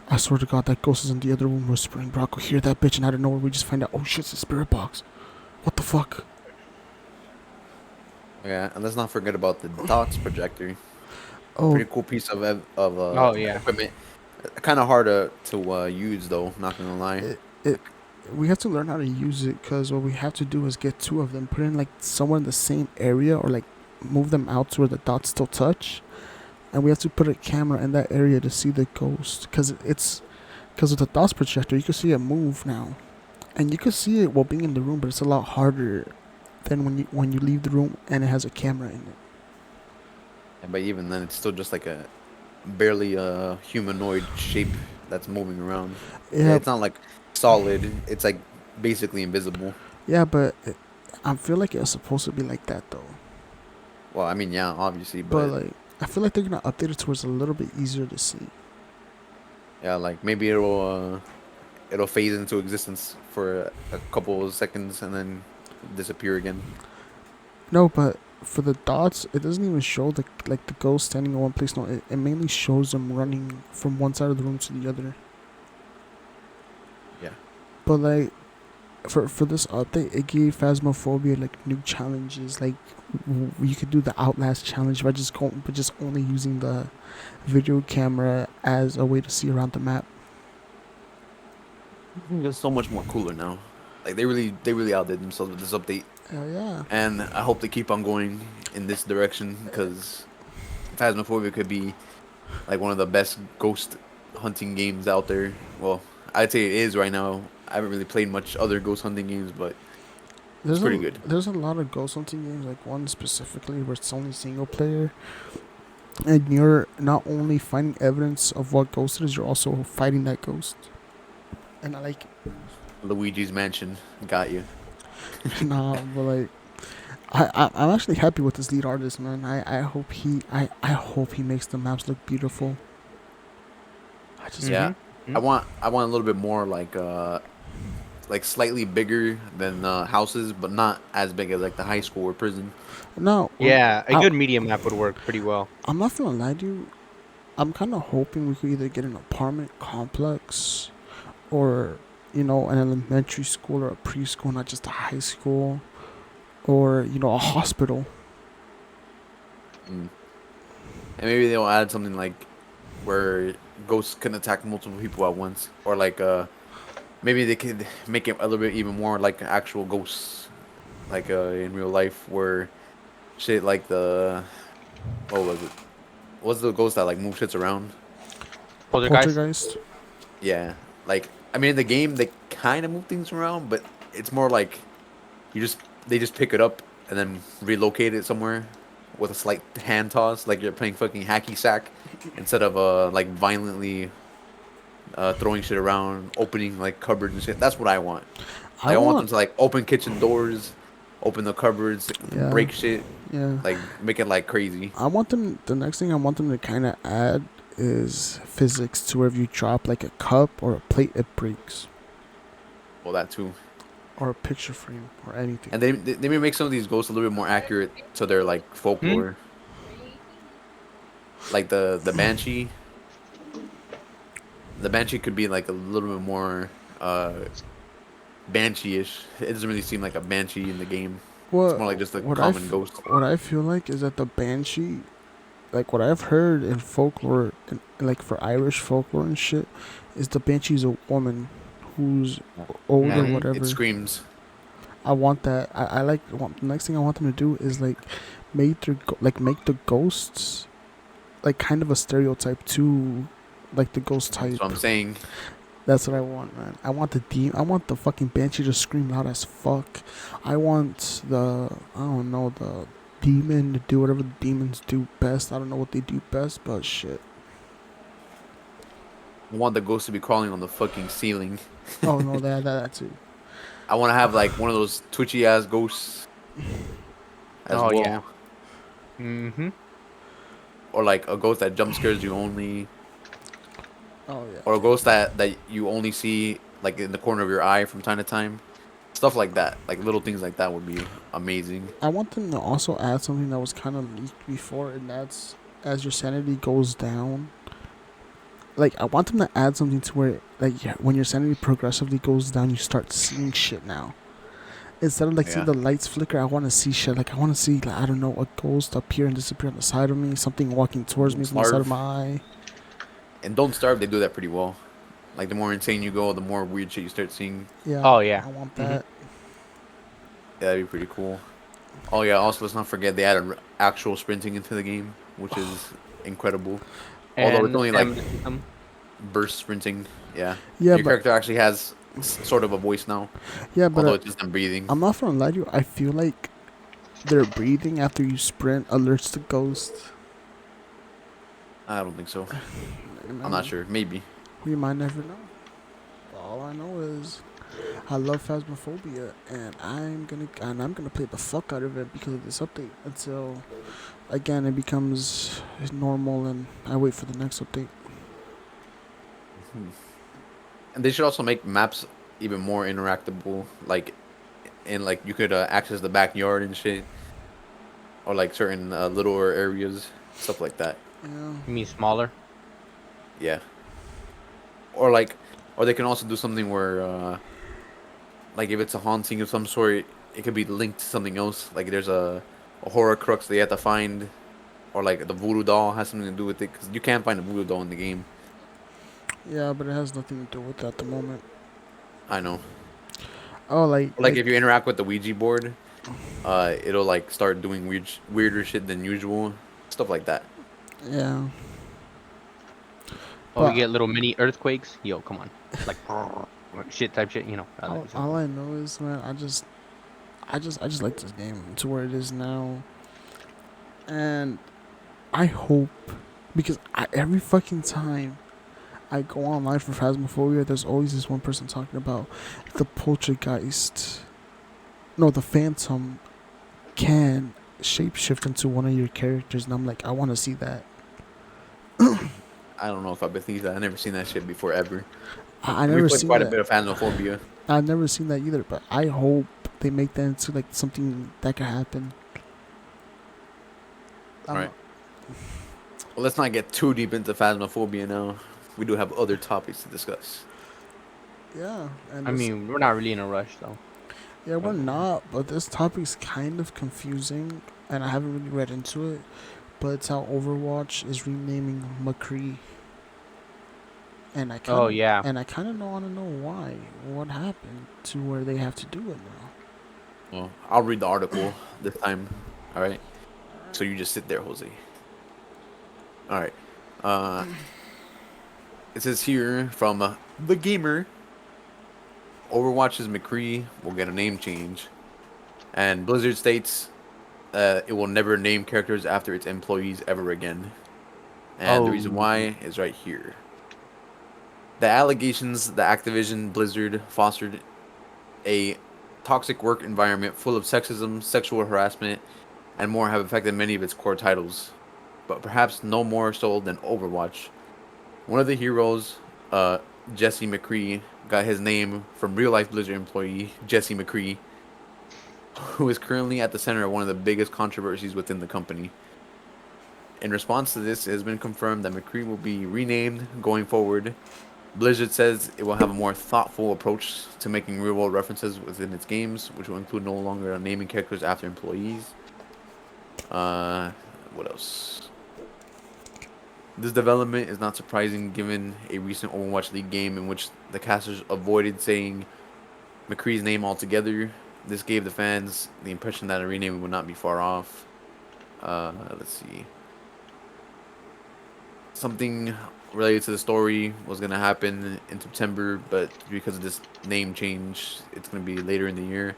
I swear to God, that ghost is in the other room whispering, bro. I could hear that bitch, and out of nowhere, we just find out, oh shit, it's a spirit box. What the fuck? Yeah, and let's not forget about the dots projector. Oh, Pretty cool piece of Oh yeah. equipment. Kind of hard to use though. Not gonna lie. it. We have to learn how to use it, because what we have to do is get two of them, put in like somewhere in the same area, or like move them out to where the dots still touch, and we have to put a camera in that area to see the ghost, because with the dots projector, you can see it move now, and you can see it while being in the room, but it's a lot harder than when you leave the room and it has a camera in it. But even then, it's still just like a barely a humanoid shape that's moving around. Yeah, It's not like solid. It's like basically invisible. yeah, but I feel like it's supposed to be like that though. Well, I mean, yeah, obviously, But but like, I feel like they're gonna update it towards a little bit easier to see. yeah, like maybe it'll phase into existence for a couple of seconds and then disappear again. No, but for the dots, it doesn't even show the ghost standing in one place. No, it mainly shows them running from one side of the room to the other. Yeah. But like, for this update, it gave Phasmophobia like new challenges. Like, you could do the Outlast challenge by just only using the video camera as a way to see around the map. It's so much more cooler now. Like they really outdid themselves with this update, Hell yeah. and I hope they keep on going in this direction because Phasmophobia could be like one of the best ghost hunting games out there. Well, I'd say it is right now. I haven't really played much other ghost hunting games, but it's pretty good. There's a lot of ghost hunting games, like one specifically where it's only single player, and you're not only finding evidence of what ghost it is, you're also fighting that ghost. And I like it. Luigi's Mansion got you. Nah, but like, I'm actually happy with this lead artist, man. I hope he makes the maps look beautiful. I just Yeah, Mm-hmm. I want a little bit more like slightly bigger than houses, but not as big as like the high school or prison. no. Yeah, a good medium map would work pretty well. I'm not gonna lie to you. I'm kind of hoping we could either get an apartment complex or an elementary school or a preschool, not just a high school, or a hospital. Mm. And maybe they'll add something like where ghosts can attack multiple people at once, or like maybe they could make it a little bit even more like actual ghosts, like in real life, where shit like the what was it? What's the ghost that like moves shits around? Poltergeist. Poltergeist. Yeah, like I mean in the game they kind of move things around, but it's more like you just they just pick it up and then relocate it somewhere with a slight hand toss, like you're playing fucking hacky sack, instead of like violently throwing shit around, opening like cupboards and shit. That's what I want. I Like I want them want. to like open kitchen doors, open the cupboards, Yeah. break shit, Yeah. like make it like crazy. I want them. The next thing I want them to kind of add is physics to where if you drop like a cup or a plate, it breaks, Well, that too. or a picture frame or anything. And they may make some of these ghosts a little bit more accurate to their like Hmm? folklore. Like the banshee. The banshee could be like a little bit more banshee-ish. It doesn't really seem like a banshee in the game. It's What more like just a what common ghost. what I feel like is that the banshee, like what I've heard in folklore, and like for Irish folklore and shit, is the banshee's a woman who's old or And Mhm. it whatever. screams. I want that. I like the next thing I want them to do is like make the ghosts like kind of a stereotype to like the ghost That's type. what I'm saying. That's what I want, man. I want the fucking banshee to scream loud as fuck. I want I don't know, the demon to do whatever the demons do best. I don't know what they do best, but shit. I want the ghost to be crawling on the fucking ceiling. Oh no, that too. I want to have like one of those twitchy ass ghosts as Oh yeah. well, Mm-hmm. or like a ghost that jump scares you only, Oh yeah. or a ghost that you only see like in the corner of your eye from time to time. Stuff like that, like little things like that would be amazing. I want them to also add something that was kind of leaked before, and that's as your sanity goes down. Like I want them to add something to where, like, when your sanity progressively goes down, you start seeing shit now. Instead of like seeing Yeah, the lights flicker, I want to see shit. Like I want to see, like, I don't know, a ghost appear and disappear on the side of me, something walking towards me from the side of starve my eye. and don't starve. They do that pretty well. Like the more insane you go, the more weird shit you start seeing. Yeah, Oh yeah. I want Mm-hmm. that. Yeah, that'd be pretty cool. Oh yeah, also let's not forget they added actual sprinting into the game, which is incredible. Although it's And only like stamina system. burst sprinting. Yeah, Yeah, your but character actually has sort of a voice now, yeah, but although it's just them breathing. I'm not gonna lie to you. I feel like their breathing after you sprint alerts the ghost. I don't think so. I'm Man, not sure. Maybe. we might never know. All I know is I love Phasmophobia, and I'm gonna play the fuck out of it because of this update until again it becomes normal, and I wait for the next update. And they should also make maps even more interactable, like and like you could access the backyard and shit, or like certain littler areas, stuff like that. Yeah. You mean smaller? Yeah. Or like, or they can also do something where, like if it's a haunting of some sort, it could be linked to something else. Like there's a horror crux they have to find, or like the voodoo doll has something to do with it, because you can't find a voodoo doll in the game. Yeah, but it has nothing to do with that at the moment. I know. Oh, Or like if you interact with the Ouija board, it'll like start doing weirder shit than usual, stuff like that. yeah. Oh, we But get little mini earthquakes. Yo, come on. Like shit type shit. You know. all I know is, man, I just like this game to where it is now, and I hope because every fucking time I go online for Phasmophobia, there's always this one person talking about the poltergeist. No, the phantom can shapeshift into one of your characters, and I'm like, I want to see that. I don't know if I believe that. I never seen that shit before ever. I We never played seen quite a that. bit of Phasmophobia. I've never seen that either, but I hope they make that into like something that could happen. All right. Well, let's not get too deep into Phasmophobia now. We do have other topics to discuss. Yeah, and I this, mean, we're not really in a rush though. yeah, we're not, but this topic's kind of confusing, and I haven't really read into it. But it's how Overwatch is renaming McCree, and Oh yeah. I kind of want to know why. What happened to where they have to do it now? Well, I'll read the article this time. All right. So you just sit there, Jose. All right. Uh, it says here from the gamer. Overwatch's McCree will get a name change, and Blizzard states it will never name characters after its employees ever again. And the reason Oh. why is right here. The allegations that Activision Blizzard fostered a toxic work environment full of sexism, sexual harassment, and more have affected many of its core titles, but perhaps no more so than Overwatch. One of the heroes, uh, Jesse McCree, got his name from real life Blizzard employee Jesse McCree, who is currently at the center of one of the biggest controversies within the company. In response to this, it has been confirmed that McCree will be renamed going forward. Blizzard says it will have a more thoughtful approach to making real world references within its games, which will include no longer naming characters after employees. Uh, what else? This development is not surprising given a recent Overwatch League game in which the casters avoided saying McCree's name altogether. This gave the fans the impression that a renaming would not be far off. Let's see. Something related to the story was going to happen in September, but because of this name change, it's going to be later in the year.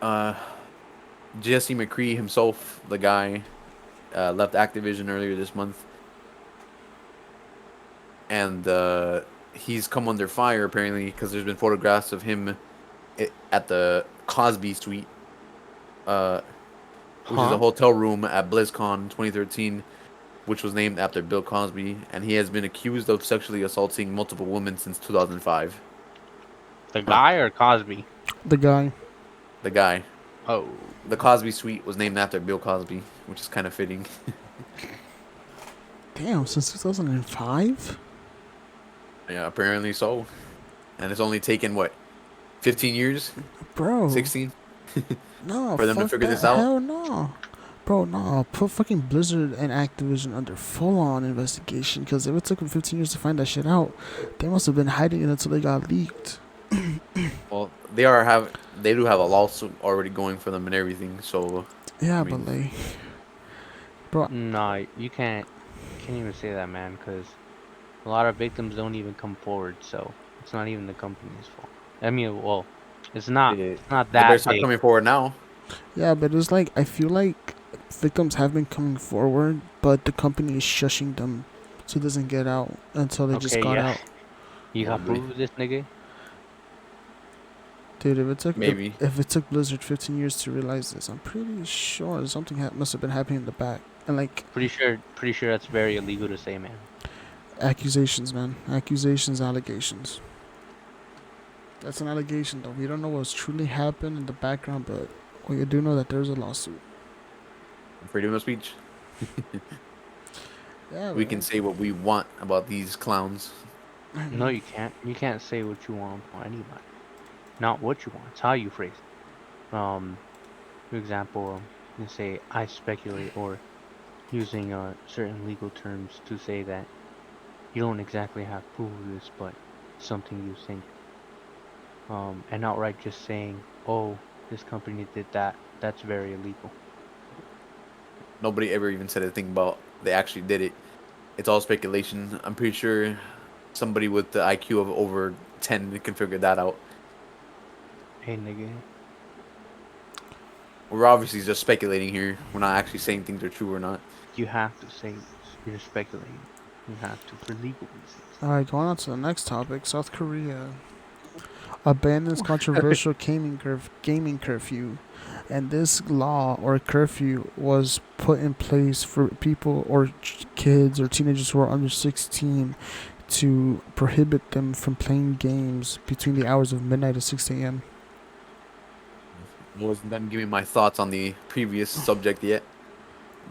Uh, Jesse McCree himself, the guy, left Activision earlier this month, and he's come under fire apparently because there's been photographs of him at the Cosby Suite, which is a Huh? hotel room at BlizzCon 2013, which was named after Bill Cosby, and he has been accused of sexually assaulting multiple women since 2005. The Huh. guy or Cosby? The guy. The guy. Oh. The Cosby Suite was named after Bill Cosby, which is kind of fitting. Damn, since 2005? Yeah, apparently so. And it's only taken, what, 15 years? Bro. 16? No, For them to fuck figure that. this out? Hell no. Bro, no. Put fucking Blizzard and Activision under full-on investigation, because if it took them 15 years to find that shit out, they must have been hiding it until they got leaked. Well, they do have a lawsuit already going for them and everything, so Yeah, I but mean, like, bro, No, you can't. Can't even say that, man, because a lot of victims don't even come forward, so it's not even the company's fault. I mean, well, it's not. they, It's not they better that start big. coming forward now. yeah, but it's like, I feel like victims have been coming forward, but the company is shushing them so it doesn't get out until they just Okay, got yeah. out. You got Probably. proof of this, nigga? Dude, Maybe. if it took Blizzard 15 years to realize this, I'm pretty sure something must have been happening in the back. And like, Pretty sure that's very illegal to say, man. accusations, man. Accusations, allegations. That's an allegation, though. We don't know what's truly happened in the background, but we do know that there's a lawsuit. Freedom of speech. Yeah, We can man. say what we want about these clowns. No, you can't. You can't say what you want about anybody. Not what you want. It's how you phrase it. For example, you say I speculate, or using certain legal terms to say that you don't exactly have proof of this, but something you think. And outright just saying, oh, this company did that. That's very illegal. Nobody ever even said a thing about they actually did it. It's all speculation. I'm pretty sure somebody with the IQ of over 10 can figure that out. Hey, nigga. We're obviously just speculating here. We're not actually saying things are true or not. You have to say this. You're speculating. You have to for legal reasons. Alright, going on to the next topic. South Korea abandons controversial gaming curfew. And this law or curfew was put in place for people or kids or teenagers who are under 16 to prohibit them from playing games between the hours of midnight and 6 a.m. I wasn't done giving my thoughts on the previous subject yet,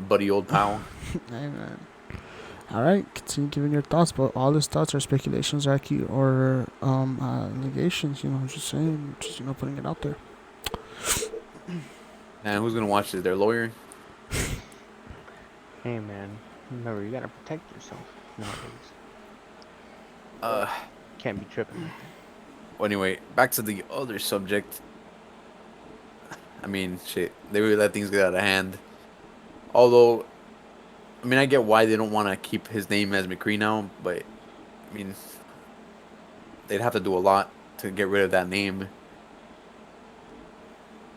buddy old pal. Amen. All right, continue giving your thoughts, but all his thoughts are speculations, or allegations. Just saying, just putting it out there. And who's gonna watch this? Their lawyer? Hey man, remember you gotta protect yourself nowadays. Uh. Can't be tripping like that. Well, anyway, back to the other subject. I mean, shit, they really let things get out of hand. Although, I mean, I get why they don't want to keep his name as McCree now, but I mean, they'd have to do a lot to get rid of that name.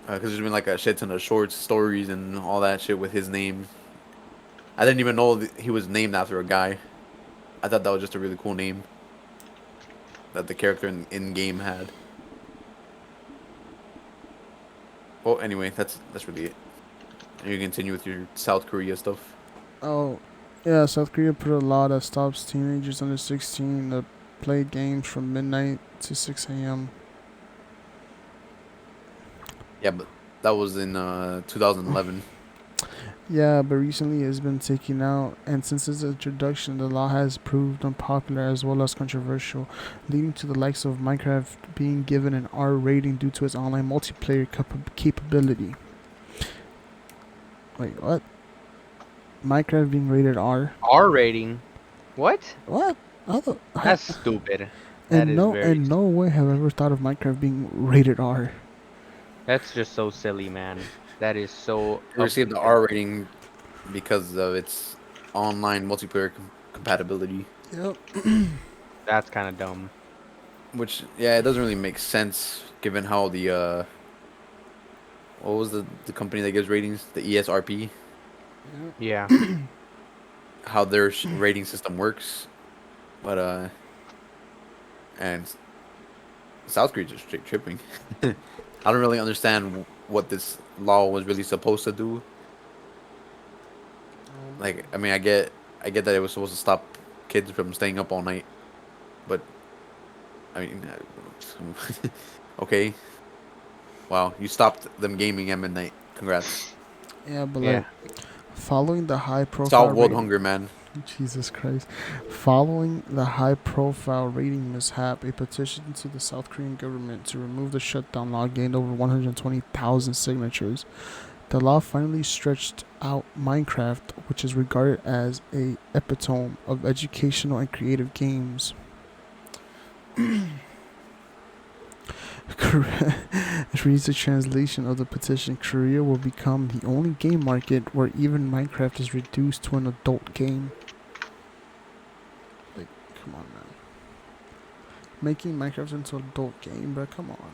Because there's been like a shit ton of short stories and all that shit with his name. I didn't even know he was named after a guy. I thought that was just a really cool name that the character in game had. Well, anyway, that's really it. And you continue with your South Korea stuff. Oh, yeah, South Korea put a law that stops teenagers under 16 to play games from midnight to 6 a.m. Yeah, but that was in 2011. Yeah, but recently it's been taken out, and since its introduction, the law has proved unpopular as well as controversial, leading to the likes of Minecraft being given an R rating due to its online multiplayer capability. Wait, what? Minecraft being rated R? R rating? What? What? That's stupid. That And is no, very. and no way have I ever thought of Minecraft being rated R. That's just so silly, man. That is so. It received the R rating because of its online multiplayer compatibility. Yep. That's kind of dumb. Which, yeah, it doesn't really make sense given how the what was the company that gives ratings? The ESRP. Yeah. How their rating system works, but and South Korea's just straight tripping. I don't really understand what this law was really supposed to do. Like, I mean, I get that it was supposed to stop kids from staying up all night, but I mean, okay, wow, you stopped them gaming at midnight. Congrats. Yeah, but Yeah. following the high profile Solve world rating. hunger, man. Jesus Christ. Following the high profile rating mishap, a petition to the South Korean government to remove the shutdown law gained over 120,000 signatures. The law finally stretched out Minecraft, which is regarded as a epitome of educational and creative games. Reads the translation of the petition, Korea will become the only game market where even Minecraft is reduced to an adult game. Like, come on, man. Making Minecraft into an adult game, bro, come on.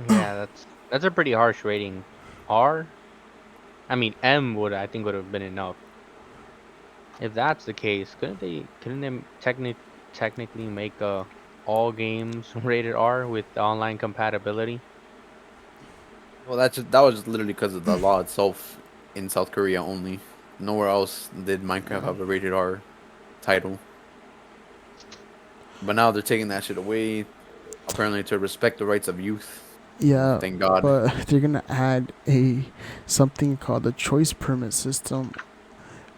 Yeah, that's a pretty harsh rating. R? I mean, M I think would have been enough. If that's the case, couldn't they technically make all games rated R with online compatibility? Well, that was just literally because of the law itself in South Korea only. Nowhere else did Minecraft have a rated R title. But now they're taking that shit away, apparently to respect the rights of youth. Yeah, Thank God. but they're gonna add something called the choice permit system,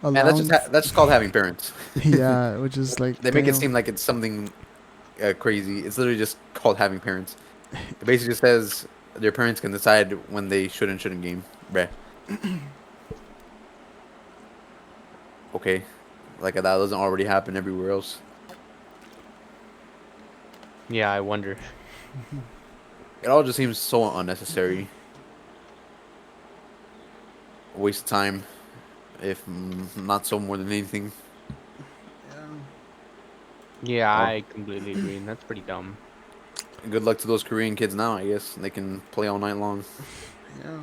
And that's allowing. that's just called having parents. Yeah, which is like They make it damn. seem like it's something crazy. It's literally just called having parents. It basically says their parents can decide when they should and shouldn't game. Bruh. Okay. Like that doesn't already happen everywhere else. Yeah, I wonder. It all just seems so unnecessary. A waste of time, if not so more than anything. Yeah, Well, I completely agree. That's pretty dumb. good luck to those Korean kids now, I guess. They can play all night long. Yeah.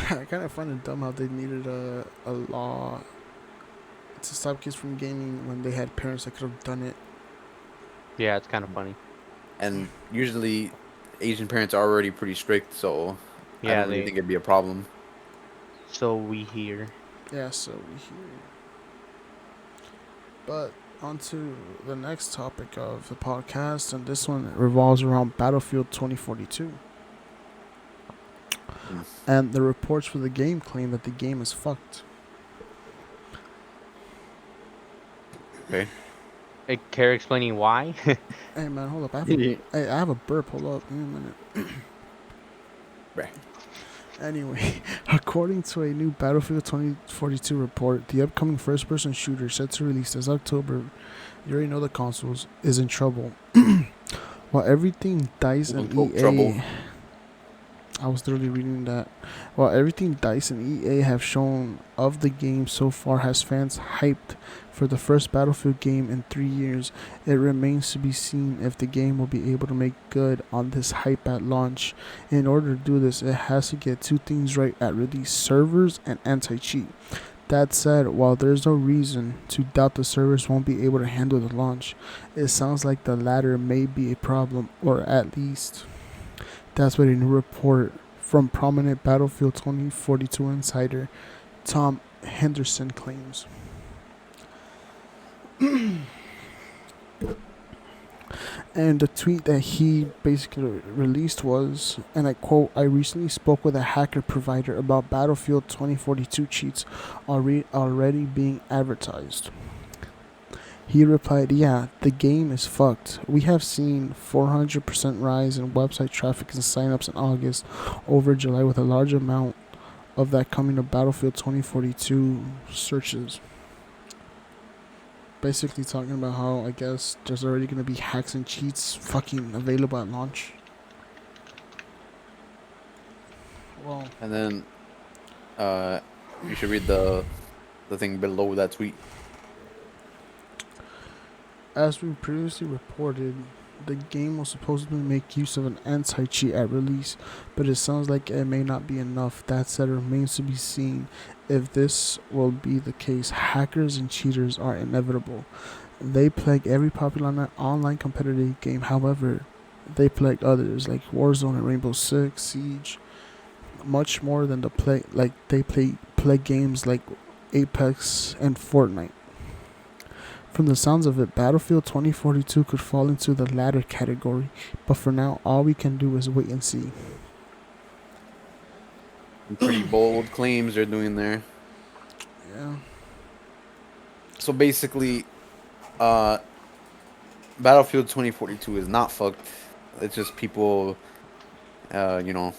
I kind of find it dumb how they needed a law to stop kids from gaming when they had parents that could have done it. Yeah, it's kind of funny. And usually, Asian parents are already pretty strict, so I Yeah, don't really think it'd be a problem. So we hear. Yeah, so we hear. But on to the next topic of the podcast, and this one revolves around Battlefield 2042. Mm. And the reports for the game claim that the game is fucked. Okay. Hey, care explaining why? Hey man, hold up. Yeah. I have a burp. Hold up. Give me a minute. Right. Anyway, according to a new Battlefield 2042 report, the upcoming first-person shooter set to release this October, you already know the consoles, is in trouble. While everything DICE and Trouble. EA, I was literally reading that. While everything DICE and EA have shown of the game so far has fans hyped for the first Battlefield game in 3 years, it remains to be seen if the game will be able to make good on this hype at launch. In order to do this, it has to get two things right at release: servers and anti-cheat. That said, while there's no reason to doubt the servers won't be able to handle the launch, it sounds like the latter may be a problem, or at least that's what a new report from prominent Battlefield 2042 insider Tom Henderson claims. And the tweet that he basically released was, and I quote, "I recently spoke with a hacker provider about Battlefield 2042 cheats already being advertised." He replied, "Yeah, the game is fucked. We have seen 400% rise in website traffic and signups in August over July, with a large amount of that coming to Battlefield 2042 searches." Basically talking about how I guess there's already going to be hacks and cheats fucking available at launch. Well, And then you should read the thing below that tweet. as we previously reported, the game will supposedly make use of an anti-cheat at release, but it sounds like it may not be enough. That said, it remains to be seen if this will be the case. Hackers and cheaters are inevitable. They plague every popular online competitive game. However, they plague others like Warzone and Rainbow Six Siege much more than they play games like Apex and FORTNITE. From the sounds of it, Battlefield 2042 could fall into the latter category, but for now, all we can do is wait and see. Pretty bold claims they're doing there. Yeah. So basically, uh, Battlefield 2042 is not fucked. It's just people, you know,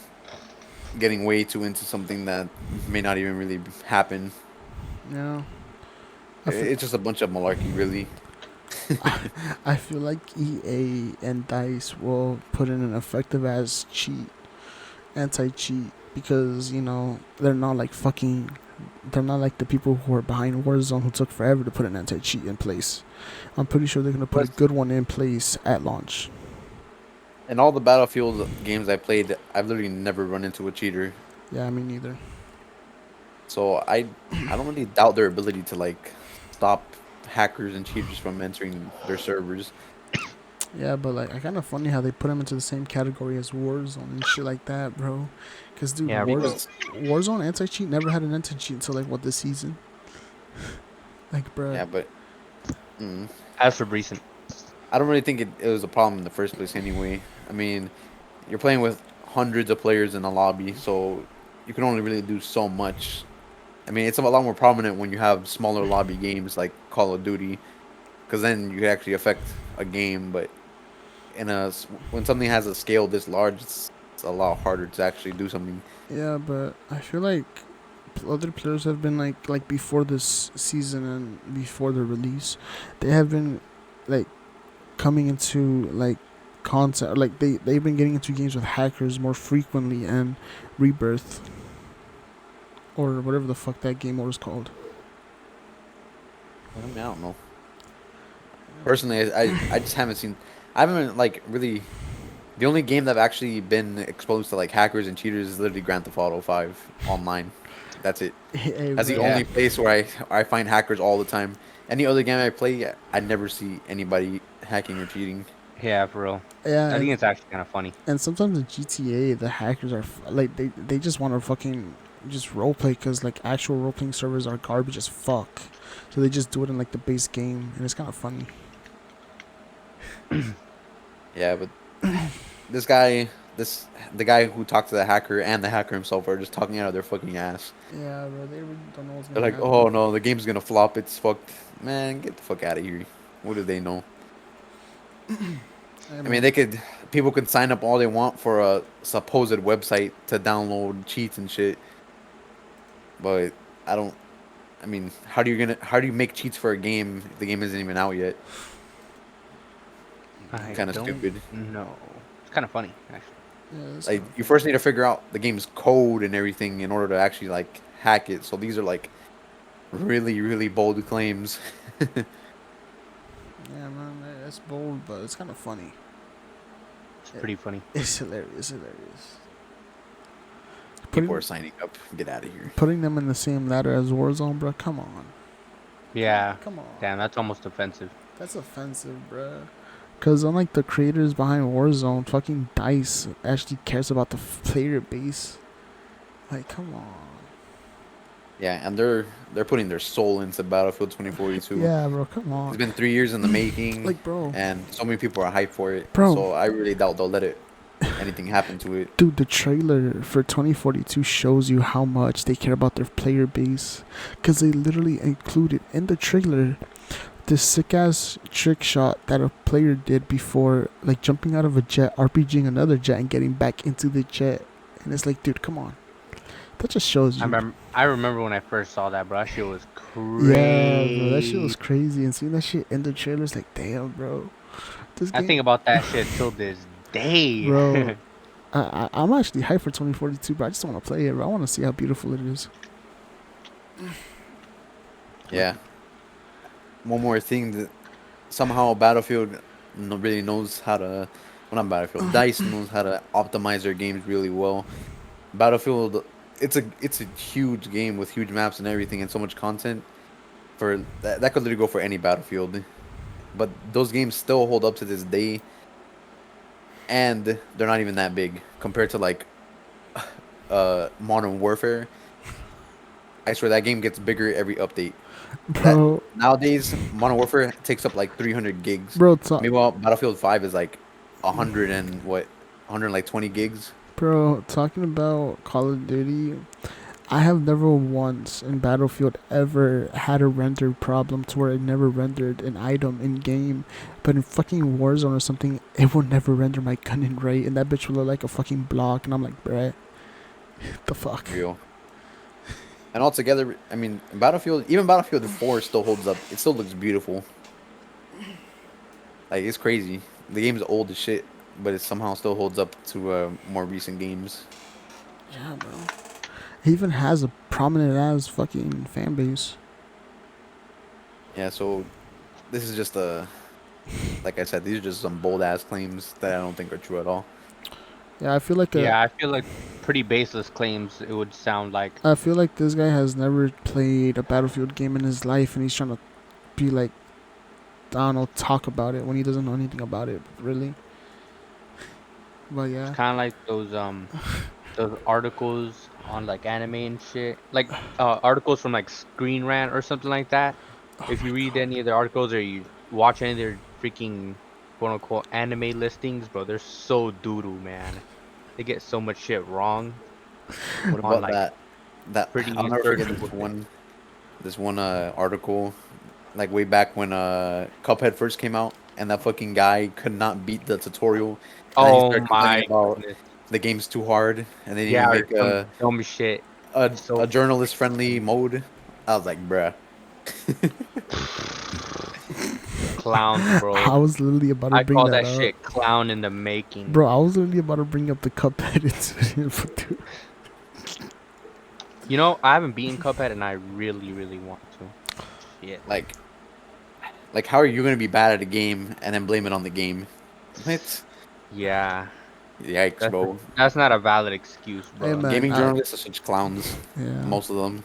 getting way too into something that may not even really happen. Yeah. It's just a bunch of malarkey, really. I feel like EA and DICE will put in an effective as anti-cheat, because, they're not like the people who are behind Warzone who took forever to put an anti-cheat in place. I'm pretty sure they're going to put a good one in place at launch. In all the Battlefield games I played, I've literally never run into a cheater. Yeah, me neither. So I don't really doubt their ability to like stop hackers and cheaters from entering their servers. Yeah, but I kind of funny how they put them into the same category as Warzone and shit like that, bro. Cause dude, Yeah, because Warzone anti-cheat never had an anti-cheat until this season. Bro. Yeah, but mm, as of recent, I don't really think it was a problem in the first place anyway. I mean, you're playing with hundreds of players in a lobby, so you can only really do so much. I mean, it's a lot more prominent when you have smaller lobby games like Call of Duty, because then you can actually affect a game. But when something has a scale this large, it's a lot harder to actually do something. Yeah, but I feel like other players have been like before this season and before the release, they have been like coming into content, they've been getting into games with hackers more frequently, and Rebirth, or whatever the fuck that game mode is called. I mean, I don't know. Personally, I just haven't seen. I haven't really. The only game that I've actually been exposed to hackers and cheaters is literally Grand Theft Auto 5 online. That's it. Hey, That's the bro. only place where I find hackers all the time. Any other game I play, I never see anybody hacking or cheating. yeah, for real. Yeah, I think it's actually kind of funny. and sometimes in GTA, the hackers are they just want to fucking just roleplay, because actual role playing servers are garbage as fuck. So they just do it in the base game, and it's kind of funny. Yeah, but this guy the guy who talked to the hacker and the hacker himself are just talking out of their fucking ass. Yeah, bro. They really don't know what's They're gonna like, happen. oh no, the game's gonna flop. It's fucked. Man, get the fuck out of here. What do they know? Hey, I mean, man. people could sign up all they want for a supposed website to download cheats and shit, but I don't. I mean, how do you make cheats for a game if the game isn't even out yet? I Kind of don't stupid. know. It's kind of funny, actually. Yeah, it's Like, kind of you funny. first need to figure out the game's code and everything in order to actually like hack it. So these are like really, really bold claims. Yeah, man. It's bold, but it's kind of funny. It's pretty funny. It's hilarious. Hilarious. People are Putting signing up. Get out of here. putting them in the same ladder as Warzone, bro. Come on. Yeah. Come on. Damn, that's almost offensive. That's offensive, bruh. Cause unlike the creators behind Warzone, fucking Dice actually cares about the player base. Like, come on. Yeah, and they're putting their soul into Battlefield 2042. Yeah, bro. Come It's on. been 3 years in the making, Like, bro. and so many people are hyped for it. Bro. So I really doubt they'll let anything happen to it. Dude, the trailer for 2042 shows you how much they care about their player base. Because they literally included in the trailer this sick ass trick shot that a player did before, like jumping out of a jet, RPGing another jet, and getting back into the jet. And it's like, dude, come on. That just shows you. I remember when I first saw that, bro. That shit was Yeah, bro, that shit was crazy. crazy. And seeing that shit in the trailers, like, damn, bro. This I game, think about that shit till this day. bro. I'm actually hyped for 2042, but I just want to play it, bro. I want to see how beautiful it is. Yeah. One more thing that somehow Battlefield really knows how to. Well, not Battlefield. Dice knows how to optimize their games really well. Battlefield, it's a huge game with huge maps and everything and so much content. For that could literally go for any Battlefield, but those games still hold up to this day, and they're not even that big compared to like Modern Warfare. I swear that game gets bigger every update. That Bro, nowadays Modern Warfare takes up like 300 gigs. bro, Meanwhile, Battlefield 5 is like 100 and what, 120 gigs. talking about Call of Duty, I have never once in Battlefield ever had a render problem to where it never rendered an item in game. But in fucking Warzone or something, it will never render my gun in right, and that bitch will look like a fucking block, and I'm like, bruh, the fuck? Real. And altogether, I mean, even Battlefield 4 still holds up. It still looks beautiful. Like, it's crazy. The game's old as shit, but it somehow still holds up to more recent games. Yeah, bro. He even has a prominent ass fucking fan base. Yeah, so this is just like I said, these are just some bold ass claims that I don't think are true at all. Yeah, I feel like Yeah, I feel like pretty baseless claims it would sound like. I feel like this guy has never played a Battlefield game in his life, and he's trying to be like, I don't know, talk about it when he doesn't know anything about it, really. But yeah, It's kind of like those articles on like anime and shit. Like articles from like Screen Rant or something like that. If you read any of their articles or you watch any of their freaking quote unquote anime listings, bro, they're so doo-doo, man. They get so much shit wrong. What On about like that pretty I'll never forget searchable this one article, like way back when Cuphead first came out, and that fucking guy could not beat the tutorial, and then he Oh started complaining my about goodness. the game's too hard, and they didn't Yeah, even or make some dumb shit. So a journalist friendly mode. I was like, bruh. clowns, bro. I was literally about to I bring call that that up. shit clown in the making. Bro, I was literally about to bring up the Cuphead incident. Dude. You know, I haven't beaten Cuphead and I really, really want to. Shit. Like, how are you gonna be bad at a game and then blame it on the game? What? Yeah. Yikes, bro. That's not a valid excuse, Hey, bro. man. Gaming journalists are such clowns. Yeah, Most of them.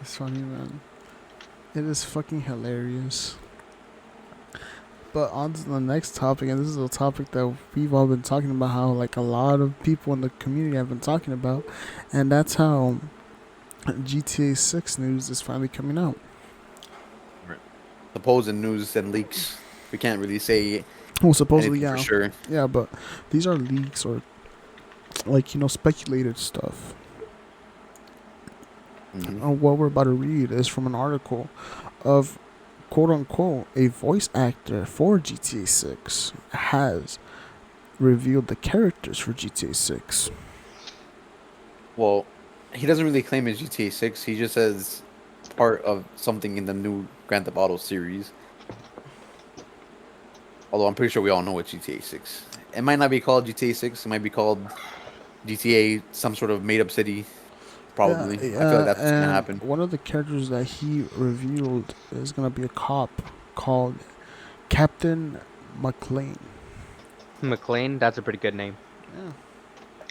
it's funny, man. It is fucking hilarious. But on to the next topic, and this is a topic that we've all been talking about, how like a lot of people in the community have been talking about, and that's how GTA 6 news is finally coming out. Supposed news and leaks. We can't really say Well, supposedly, anything for yeah, sure. yeah, but these are leaks or like speculated stuff. Hmm. What we're about to read is from an article of quote unquote a voice actor for GTA 6 has revealed the characters for GTA 6. Well, he doesn't really claim it's GTA 6. He just says part of something in the new Grand Theft Auto series. Although I'm pretty sure we all know it's GTA 6. It might not be called GTA 6. It might be called GTA, some sort of made up city. Yeah, Probably. I feel like yeah, that's what's gonna and happen. one of the characters that he revealed is gonna be a cop called Captain McLean. McLean, that's a pretty good name. Yeah.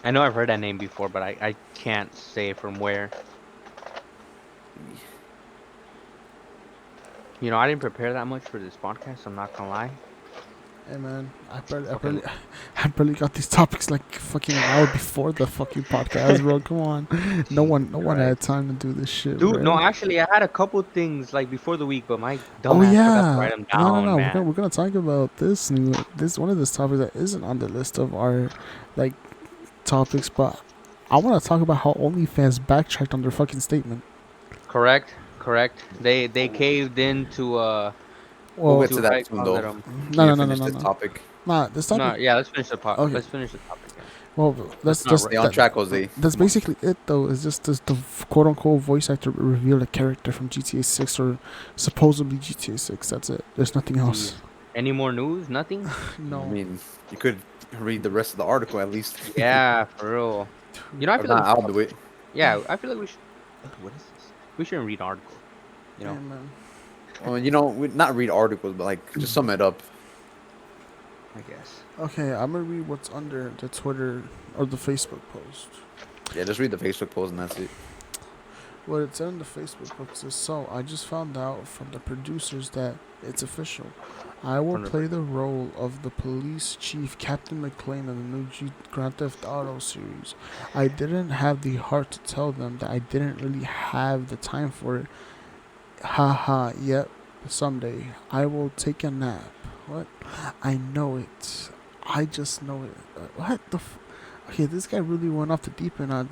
I know I've heard that name before, but I can't say from where. I didn't prepare that much for this podcast. I'm not gonna lie. Hey man, Fucking I barely got these topics like fucking an hour before the fucking podcast, bro. Come on, no one had Christ. time to do this shit, Dude, no, bro. actually, I had a couple things like before the week, but my Oh dumbass forgot to yeah, write them no, down, we're man. gonna talk about this one of these topics that isn't on the list of our like topics, but I want to talk about how OnlyFans backtracked on their fucking statement. Correct, correct. They caved into We'll Well, get to to how that you soon, call though. it We no, need no, to no, no, finish no, this no. topic. Nah, this no, topic. yeah. Let's finish the Okay. Let's finish the topic. Yeah. Well, Let's not. Stay on track, Jose. that's Come on. basically it though. It's just this, the quote unquote voice actor revealed a character from GTA 6 or supposedly GTA 6. That's it. There's nothing else. Jeez. Any more news? Nothing. I No. mean, you could read the rest of the article at least. Yeah, for real. I Or feel like not, I'll do it. I feel like we should. What is this? We shouldn't read articles. You know. Amen. Well, not read articles, but like just sum it up. I guess. Okay, I'm gonna read what's under the Twitter or the Facebook post. Yeah, just read the Facebook post and that's it. What it said in the Facebook post is so I just found out from the producers that it's official. I will From the play the role of the police chief Captain McLean in the new Grand Theft Auto series. I didn't have the heart to tell them that I didn't really have the time for it. Haha, yep. Someday I will take a nap. What? I know it. I just know it. What the Okay, this guy really went off the deep end on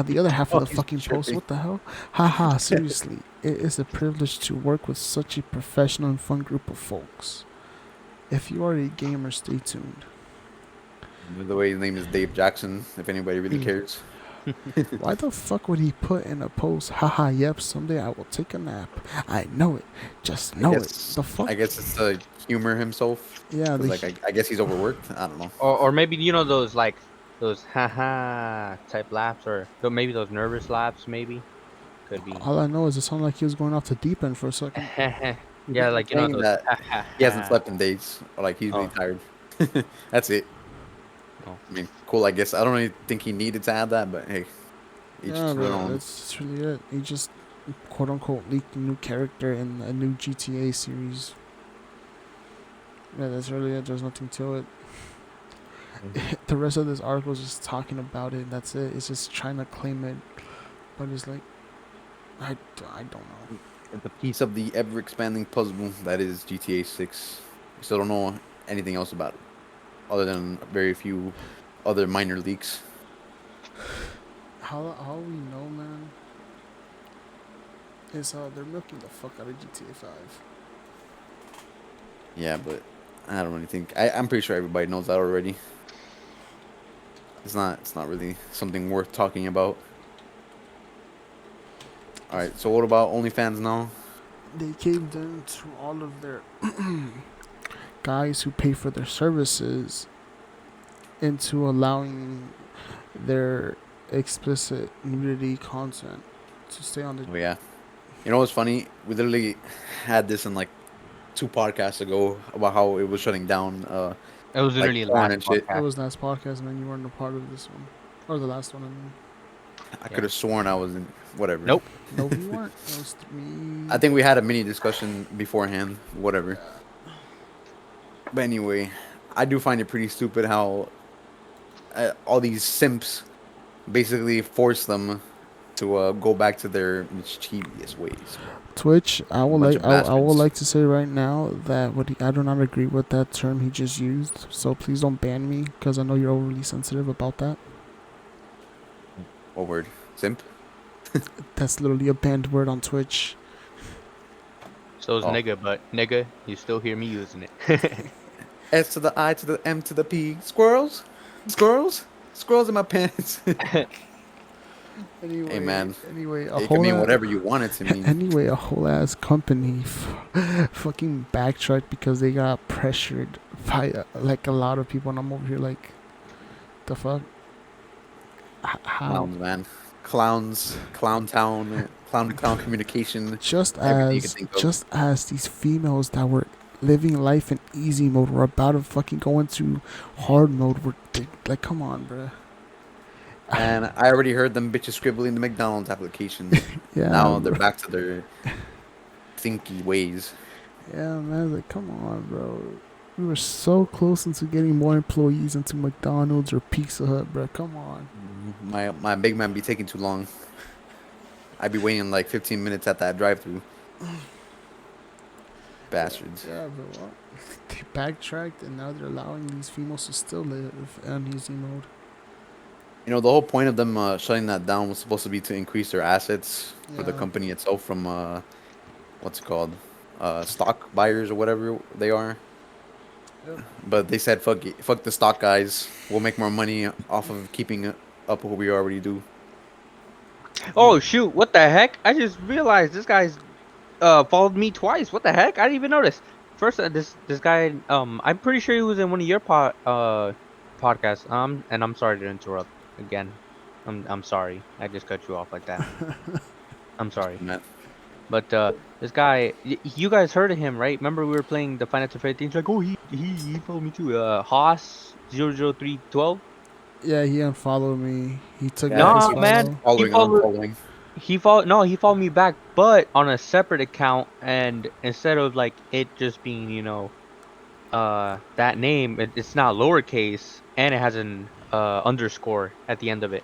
the other half of Oh, the he's fucking post. tripping. What the hell? Haha, seriously. It is a privilege to work with such a professional and fun group of folks. If you are a gamer, stay tuned. By the way, his name is Dave Jackson. If anybody really cares. Why the fuck would he put in a post? Haha, yep, someday I will take a nap. I know it. Just know it. The fuck? I guess it's to humor himself. Yeah, 'Cause, like I guess he's overworked. I don't know. Or maybe those those haha type laughs, or maybe those nervous laughs. Maybe could be. all I know is it sounded like he was going off the deep end for a second. Yeah, He's like saying those that ha ha he hasn't ha. slept in days, or like he's really Oh, tired. That's it. oh. I mean, cool. I guess I don't really think he needed to add that, but hey, each Yeah, to their but own. that's really it. He just quote unquote leaked a new character in a new GTA series. Yeah, that's really it. There's nothing to it. The rest of this article is just talking about it. That's it. It's just trying to claim it, but it's like, I don't know. It's a piece of the ever expanding puzzle that is GTA 6. We still don't know anything else about it, other than very few other minor leaks. How we know, man, is they're milking the fuck out of GTA 5. Yeah, but I don't really think I'm pretty sure everybody knows that already. It's not really something worth talking about. All right, so what about OnlyFans now? They caved in to all of their guys who pay for their services into allowing their explicit nudity content to stay on the. Oh yeah, you know what's funny? We literally had this in like 2 podcasts ago about how it was shutting down, It was like literally porn last and shit. It podcast. was last podcast, man. You weren't a part of this one, or the last one. I mean, I Yeah. could have sworn I was in whatever. Nope. no, you weren't. It was me. I think we had a mini discussion beforehand. Whatever. But anyway, I do find it pretty stupid how all these simps basically force them to go back to their mischievous ways. Twitch, I would Bunch like of I would bastards. like to say right now that I do not agree with that term he just used. So please don't ban me because I know you're overly sensitive about that. What word? Simp? That's literally a banned word on Twitch. So is Oh. nigga, but nigga, you still hear me using it. S to the I to the M to the P. Squirrels? Squirrels? Squirrels in my pants. Hey man, Anyway, it can mean whatever you want it to mean. a whole ass company fucking backtracked because they got pressured by like a lot of people, and I'm over here like, the fuck? How? Clowns, man. Clowns, clown town, clown communication, Just everything you can think of. these females that were living life in easy mode were about to fucking go into hard mode. Like, come on, bruh. And I already heard them bitches scribbling the McDonald's applications. Yeah, Now they're bro. back to their thinky ways. Yeah, man. Like, come on, bro. We were so close into getting more employees into McDonald's or Pizza Hut, bro. Come on. My big man be taking too long. I'd be waiting like 15 minutes at that drive-through. Bastards. Yeah, bro. Well, they backtracked and now they're allowing these females to still live in easy mode. You know, the whole point of them shutting that down was supposed to be to increase their assets for the Yeah. company itself from what's it called, stock buyers or whatever they are. Yep. But they said, fuck it, fuck the stock guys. We'll make more money off of keeping up what we already do. Oh shoot! What the heck? I just realized this guy's followed me twice. What the heck? I didn't even notice. First, this guy, I'm pretty sure he was in one of your podcasts. And I'm sorry to interrupt again. I'm sorry. I just cut you off like that. I'm sorry. Man, But this guy, you guys heard of him, right? Remember we were playing the Final Fantasy things like, oh he followed me too. Haas 00312. Yeah, he unfollowed me. He took back yeah, his Nah, he keeps man. follow. He following and followed. unfollowing. He followed. No, he followed me back, but on a separate account. And instead of like it just being, that name, it's not lowercase, and it has an underscore at the end of it.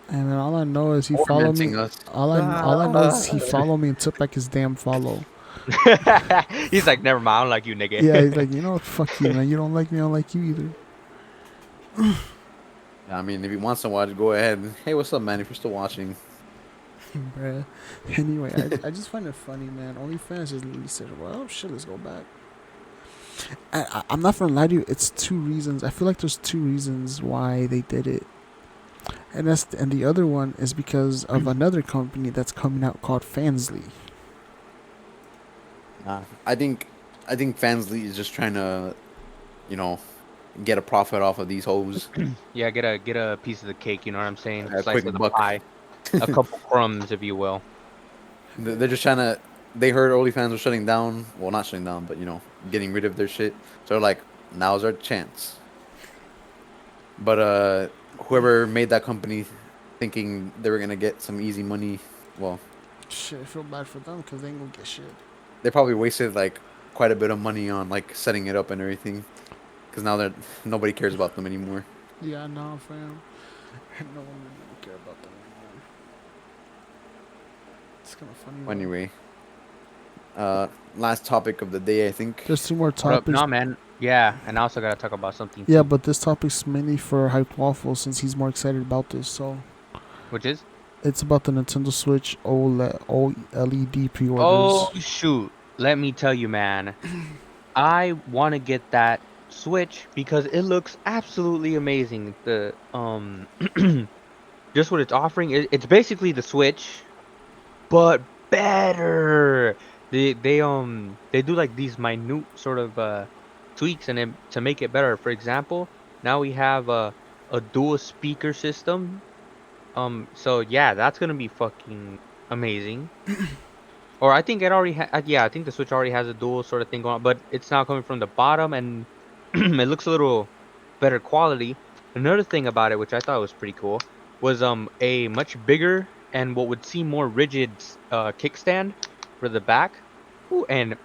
And then all I know is he followed me. Tormenting us. All I know is he followed me and took back his damn follow. He's like, never mind. I don't like you, nigga. Yeah, he's like, you know what? Fuck you, man. You don't like me. I don't like you either. I mean, if he wants to watch, go ahead. Hey, what's up, man? If you're still watching, Bruh. Anyway, I just find it funny, man. OnlyFans just literally said, well, shit, let's go back. I'm not gonna lie to you. It's two reasons. I feel like there's two reasons why they did it, and the other one is because of another company that's coming out called Fansly. I think Fansly is just trying to, you know, get a profit off of these hoes. Yeah, get a piece of the cake. You know what I'm saying? A Slice quick of the buck. pie, a couple crumbs, if you will. They're just trying to. They heard OnlyFans was shutting down. Well, not shutting down, but getting rid of their shit. So they're like, now's our chance. But whoever made that company, thinking they were gonna get some easy money, well, Shit, I feel bad for them because they ain't gonna get shit. they probably wasted like quite a bit of money on like setting it up and everything. Because now that nobody cares about them anymore. Yeah, no, fam. No one really care about them anymore. It's kind of funny. Though. Anyway, last topic of the day, I think. There's two more What up? topics. Nah, man. Yeah, and I also gotta talk about something. Yeah, too, but this topic's mainly for Hype Waffle since he's more excited about this. So which is it's about the Nintendo Switch OLED pre-orders. oh shoot. Let me tell you, man. I want to get that Switch because it looks absolutely amazing. The just what it's offering, it's basically the Switch, but better. They do like these minute sort of tweaks and then to make it better. For example, now we have a dual speaker system. So yeah, that's gonna be fucking amazing. Or I think it already yeah, I think the Switch already has a dual sort of thing going on, but it's now coming from the bottom and it looks a little better quality. Another thing about it, which I thought was pretty cool, was a much bigger and what would seem more rigid kickstand for the back. Ooh, and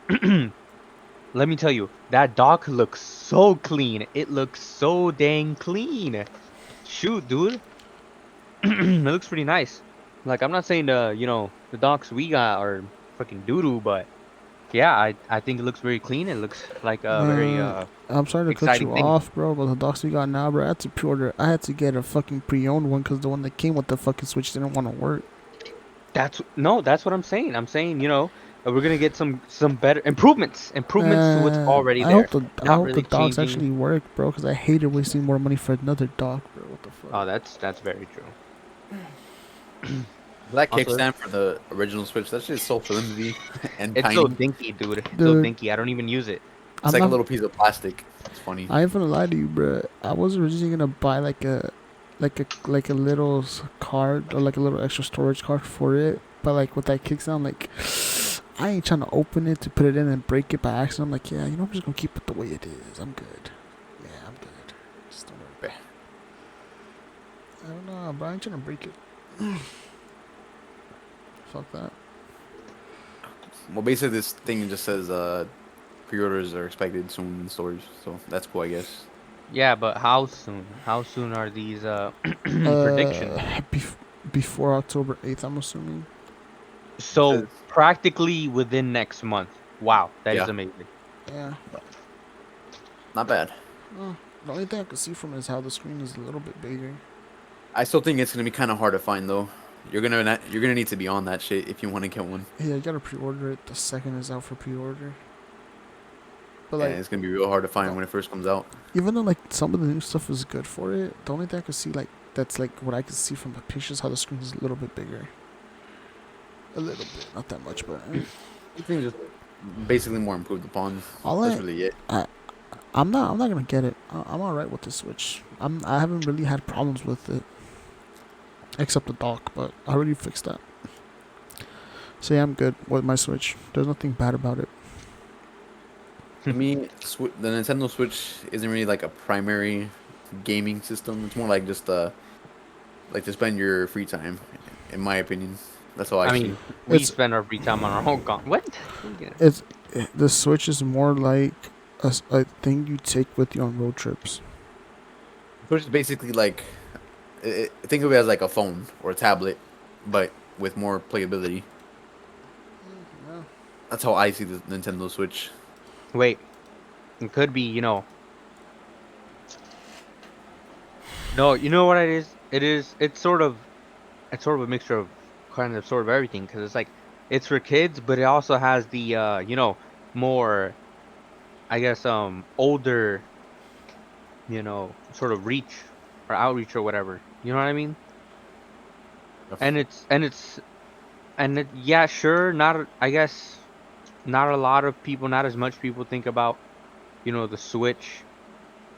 let me tell you, that dock looks so clean. It looks so dang clean. Shoot, dude. It looks pretty nice. Like, I'm not saying the docks we got are fucking doo-doo, but yeah, I think it looks very clean. It looks like a very I'm sorry to cut exciting you thing. off, bro, but the docks we got now, bro, I had to pre-order. I had to get a fucking pre-owned one because the one that came with the fucking Switch didn't want to work. That's what I'm saying. I'm saying, we're gonna get some better improvements to what's already there. I Not hope the really docks changing. actually work, bro, because I hated wasting more money for another dock, bro. What the fuck? Oh, that's very true. That Also, kickstand for the original Switch, that shit is so flimsy and it's so tiny. dinky, dude. It's so Dude, dinky. I don't even use it. It's I'm like a not. little piece of plastic. It's funny. I ain't gonna lie to you, bro. I was originally gonna buy like a little card or like a little extra storage card for it, but like with that kickstand, like I ain't trying to open it to put it in and break it by accident. I'm like, yeah, I'm just gonna keep it the way it is. I'm good. Yeah, I'm good. Just don't worry. I don't know, bro. I ain't trying to break it. Fuck that. Well, basically, this thing just says pre-orders are expected soon in stores, so that's cool, I guess. Yeah, but how soon? How soon are these predictions? Uh, bef- before October 8th, I'm assuming. It So says, practically within next month. Wow, that is yeah, amazing. Yeah. not bad. Oh, the only thing I could see from it is how the screen is a little bit bigger. I still think it's gonna be kind of hard to find though. You're gonna need to be on that shit if you want to get one. Yeah, you gotta pre-order it. The second is out for pre-order. But And like, it's gonna be real hard to find the, when it first comes out. even though like some of the new stuff is good for it, the only thing I could see like that's like what I could see from the pictures, how the screen is a little bit bigger. A little bit, not that much, but I think just basically more improved upon. all That's I, really it. I'm not gonna get it. I'm alright with the Switch. I haven't really had problems with it, except the dock, but I already fixed that. So yeah, I'm good with my Switch. There's nothing bad about it. To me, the Nintendo Switch isn't really like a primary gaming system. It's more like just like to spend your free time, in my opinion. That's all I I see. mean, we It's spend our free time on our own What? it's the Switch is more like a thing you take with you on road trips. Switch is basically like think of it as like a phone or a tablet, but with more playability. Yeah. That's how I see the Nintendo Switch. Wait, it could be, no, you know what it is? It's sort of a mixture of kind of sort of everything because it's like it's for kids, but it also has the more, I guess, older, sort of reach or outreach or whatever. You know what I mean? And yeah, sure, I guess not a lot of people, not as much people think about, the Switch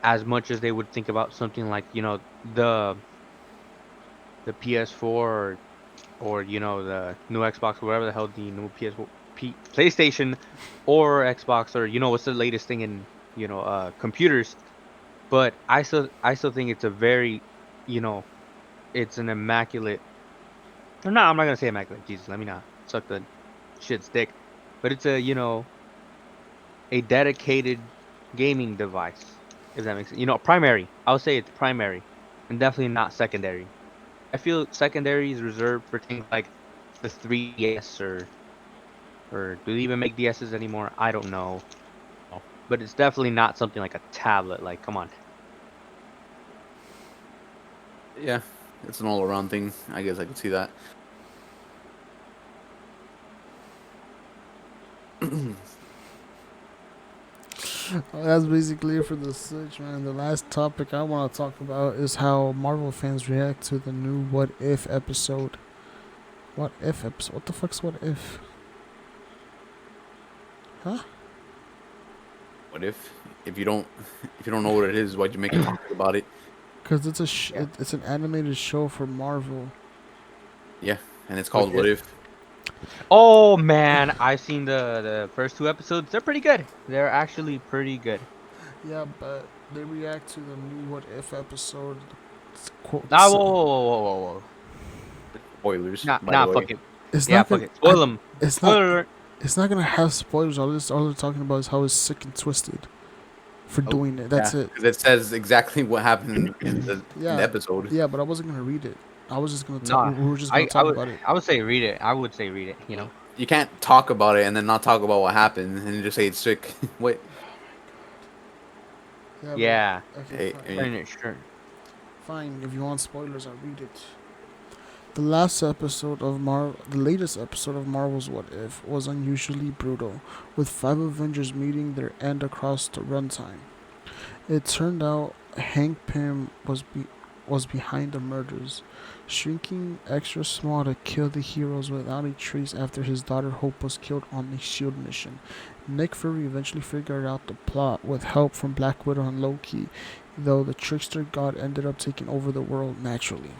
as much as they would think about something like, the PS4 or the new Xbox or whatever the hell the new PlayStation or Xbox or what's the latest thing in computers. But I still think it's a very, you know it's an immaculate. Or no, I'm not gonna say immaculate. Jesus, let me not suck the shit's dick. But it's a dedicated gaming device, if that makes sense. Primary. I would say it's primary, and definitely not secondary. I feel secondary is reserved for things like the 3DS or do they even make DSs anymore? I don't know. But it's definitely not something like a tablet. Like, come on. Yeah, it's an all-around thing. I guess I could see that. Well, that's basically it for the Switch, man. The last topic I want to talk about is how Marvel fans react to the new What If episode. What If episode? What the fuck's What If? Huh? What if you don't if you don't know what it is, why'd you make a topic about it? Because it's Yeah. it's an animated show for Marvel. Yeah, and it's What called What if? If. Oh man, I've seen the first two episodes. They're pretty good. They're actually pretty good. Yeah, but they react to the new What If episode. Ah, Quotes. whoa, whoa, whoa, whoa, whoa, whoa. Spoilers, Nah, by the nah, way. fuck it. It's Yeah, not fuck gonna. it. Spoil them. It's not. Spoiler alert. It's not gonna have spoilers. All they're talking about is how it's sick and twisted for Oh, doing it. yeah, That's it. because it says exactly what happened in the Yeah, episode. yeah, but I wasn't gonna read it. I was just gonna talk. No, We were just gonna talk about it. I would say read it. I would say read it. You know. You can't talk about it and then not talk about what happened and just say it's sick. Wait. Yeah, Yeah. but okay, Hey, fine. Putting it sure. Fine. If you want spoilers, I'll read it. The latest episode of Marvel's What If was unusually brutal, with 5 Avengers meeting their end across the runtime. It turned out Hank Pym was behind the murders, shrinking extra small to kill the heroes without a trace after his daughter Hope was killed on a SHIELD mission. Nick Fury eventually figured out the plot with help from Black Widow and Loki, though the trickster god ended up taking over the world naturally.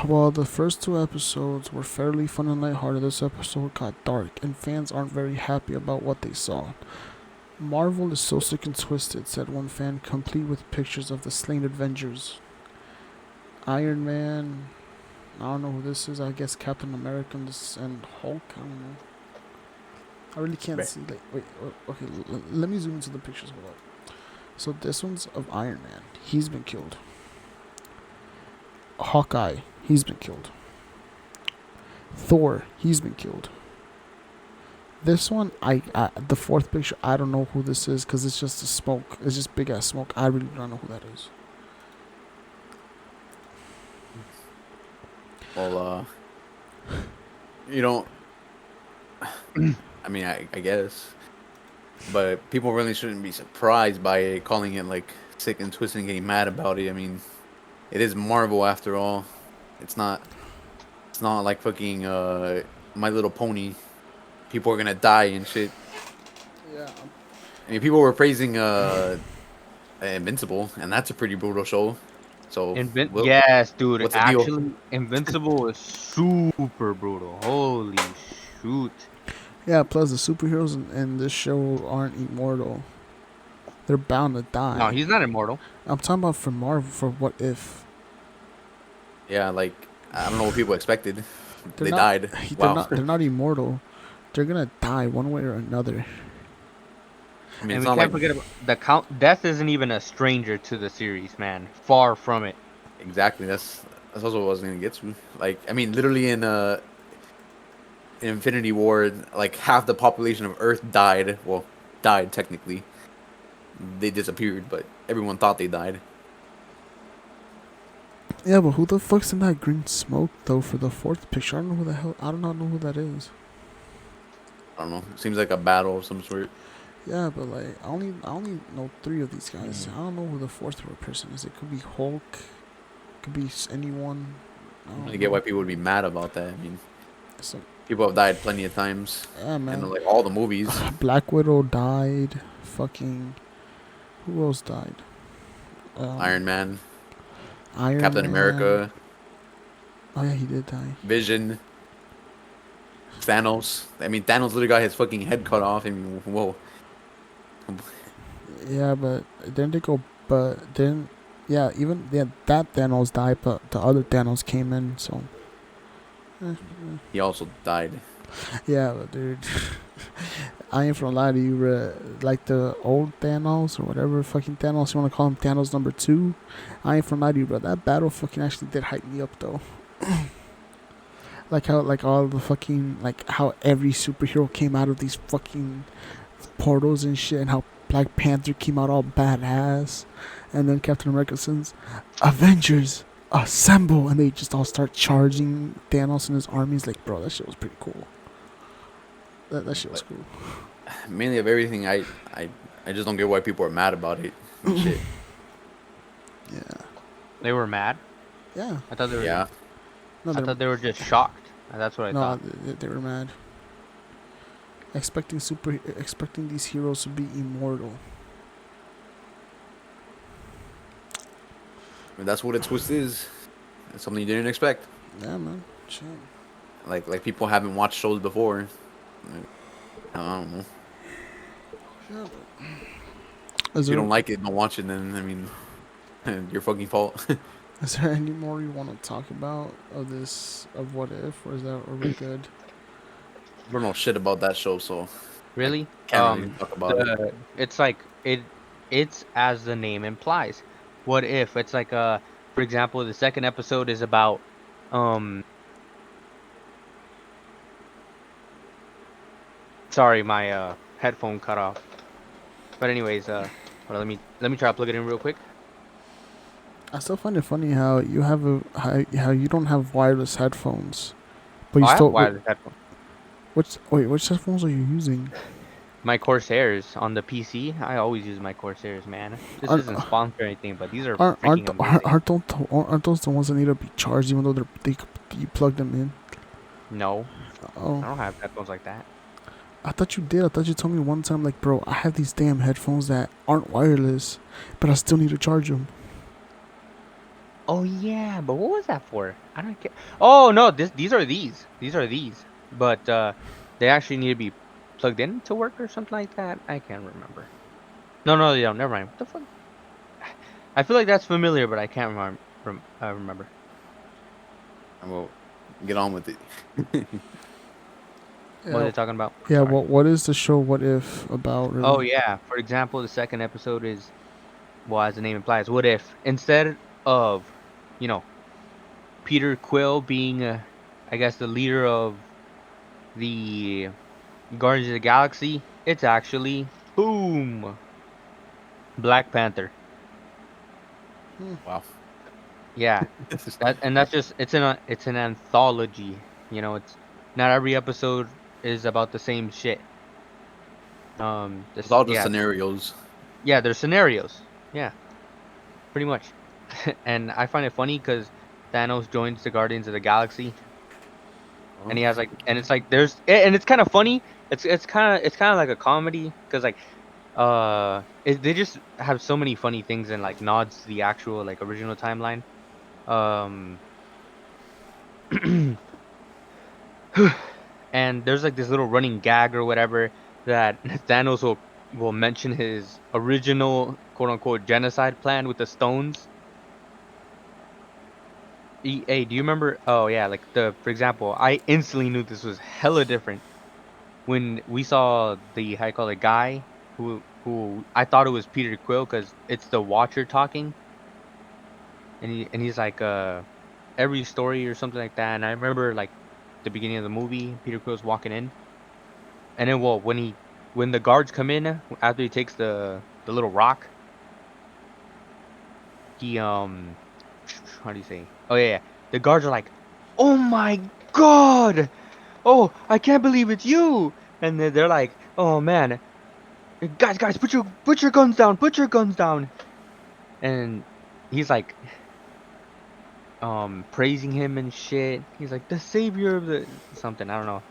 While the first 2 episodes were fairly fun and lighthearted, this episode got dark, and fans aren't very happy about what they saw. Marvel is so sick and twisted, said one fan, complete with pictures of the slain Avengers. Iron Man, I don't know who this is, I guess Captain America and Hulk, I don't know. I really can't see, wait, okay, let me zoom into the pictures, hold up. So this one's of Iron Man, he's been killed. Hawkeye, he's been killed. Thor, he's been killed. This one, the fourth picture, I don't know who this is because it's just a smoke. It's just big ass smoke. I really don't know who that is. Well, you don't. I mean, I guess, but people really shouldn't be surprised by it, calling it like sick and twisted and getting mad about it. I mean, it is Marvel after all. It's not like fucking My Little Pony. People are gonna die and shit. Yeah. I mean, people were praising Invincible, and that's a pretty brutal show. So, Yes, dude. what's the deal? Actually, Invincible is super brutal. Holy shoot. Yeah, plus the superheroes in this show aren't immortal. They're bound to die. No, he's not immortal. I'm talking about for Marvel, for What If. Yeah, like I don't know what people expected. They Not, died. Wow. They're not immortal. They're gonna die one way or another. I mean, And it's we not can't like forget about the count. Death isn't even a stranger to the series, man. Far from it. exactly. That's also what I was gonna get to. Like, I mean, literally in Infinity War, like half the population of Earth died. Well, died technically. They disappeared, but everyone thought they died. Yeah, but who the fuck's in that green smoke though for the fourth picture? I don't know who the hell. I do not know who that is. I don't know. Seems like a battle of some sort. Yeah, but like I only know 3 of these guys. I don't know who the fourth person is. It could be Hulk. Could be anyone. I don't really get why people would be mad about that. I mean, So, people have died plenty of times. yeah, man. And like all the movies. Black Widow died. Fucking. Who else died? Iron Man, Iron Captain Man. America, Oh yeah, he did die. Vision, Thanos. I mean, Thanos literally got his fucking head cut off. I mean, whoa. Yeah, but then they go. But then, yeah, even that Thanos died, but the other Thanos came in. So. He also died. Yeah, but dude, I ain't gonna lie to you, like the old Thanos or whatever fucking Thanos you wanna call him, Thanos number 2. I ain't gonna lie to you, bro. That battle fucking actually did hype me up though. Like how all the fucking how every superhero came out of these fucking portals and shit, and how Black Panther came out all badass, and then Captain America sends Avengers assemble, and they just all start charging Thanos and his armies. Like, bro, that shit was pretty cool. That shit was cool. Mainly of everything, I just don't get why people are mad about it. Shit. Yeah. They were mad. Yeah. I thought they were. Yeah. No, I thought they were just shocked. That's what I no, thought. they were mad. Expecting these heroes to be immortal. I mean, that's what a twist is. It's something you didn't expect. Yeah, man. Shit. Like people haven't watched shows before. I don't know. Yeah, If you don't like it, don't watch it. Then I mean, your fucking fault. Is there any more you want to talk about of What If, or are we good? I don't know shit about that show, so Really? can't really talk about it. It's like it's as the name implies. What if it's like For example, the second episode is about um. Sorry, my headphone cut off. But anyways, hold on, let me try to plug it in real quick. I still find it funny how you have how you don't have wireless headphones, but Oh, you I have still wireless headphones. which headphones are you using? My Corsairs on the PC. I always use my Corsairs, man. This Aren't isn't sponsored or anything, but these are aren't freaking aren't, amazing. aren't those the ones that need to be charged even though you plug them in? No, Oh, I don't have headphones like that. I thought you did. I thought you told me one time, like, bro, I have these damn headphones that aren't wireless, but I still need to charge them. Oh yeah, but what was that for? I don't get. Oh no, these are these. These are these. But they actually need to be plugged in to work or something like that. I can't remember. No, no, they don't. Never mind. What the fuck? I feel like that's familiar, but I can't remember. Well, get on with it. What are Yeah, they talking about? yeah. Sorry. What is the show? What if about Oh really? yeah. For example, the second episode is, well, as the name implies, what if instead of, you know, Peter Quill being, I guess, the leader of the Guardians of the Galaxy, it's actually boom, Black Panther. Wow. Yeah, that's just it's an anthology. You know, it's not every episode is about the same shit. It's This all just yeah scenarios. yeah, there's scenarios. Yeah, pretty much. And I find it funny because Thanos joins the Guardians of the Galaxy, and Oh, he has like, and it's like and it's kind of funny. It's kind of like a comedy because like they just have so many funny things and like nods to the actual like original timeline. Um, and there's like this little running gag or whatever that Thanos will mention his original quote unquote genocide plan with the stones. Hey, do you remember? Oh yeah, like for example, I instantly knew this was hella different when we saw the how you call it guy who I thought it was Peter Quill because it's the Watcher talking, and he's like every story or something like that. And I remember like the beginning of the movie, Peter Quill's walking in, and then well when the guards come in after he takes the little rock, he how do you say? Oh yeah, the guards are like, oh my god, oh I can't believe it's you, and then they're like, oh man, guys, put your guns down, put your guns down, and he's like praising him and shit. He's like the savior of the something, I don't know.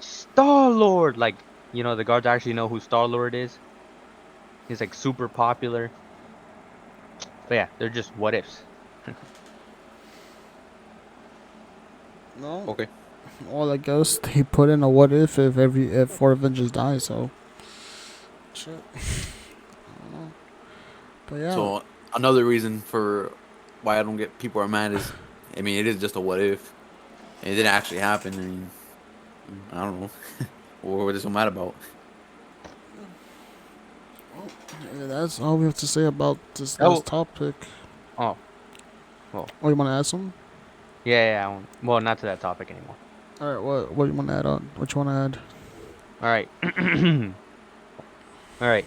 Star Lord, like, you know, the guards actually know who Star Lord is. He's like super popular. But yeah, they're just what ifs. No. okay. Well, I guess they put in a what if four Avengers die. So shit. But yeah, So another reason for why I don't get people are mad is, I mean, it is just a what if. And it didn't actually happen. I mean, I don't know. What is so mad about? yeah, that's all we have to say about this last Oh, topic. oh, well, Oh, you want to add something? yeah, well, not to that topic anymore. All right. What you want to add on? What you want to add? All right, all right.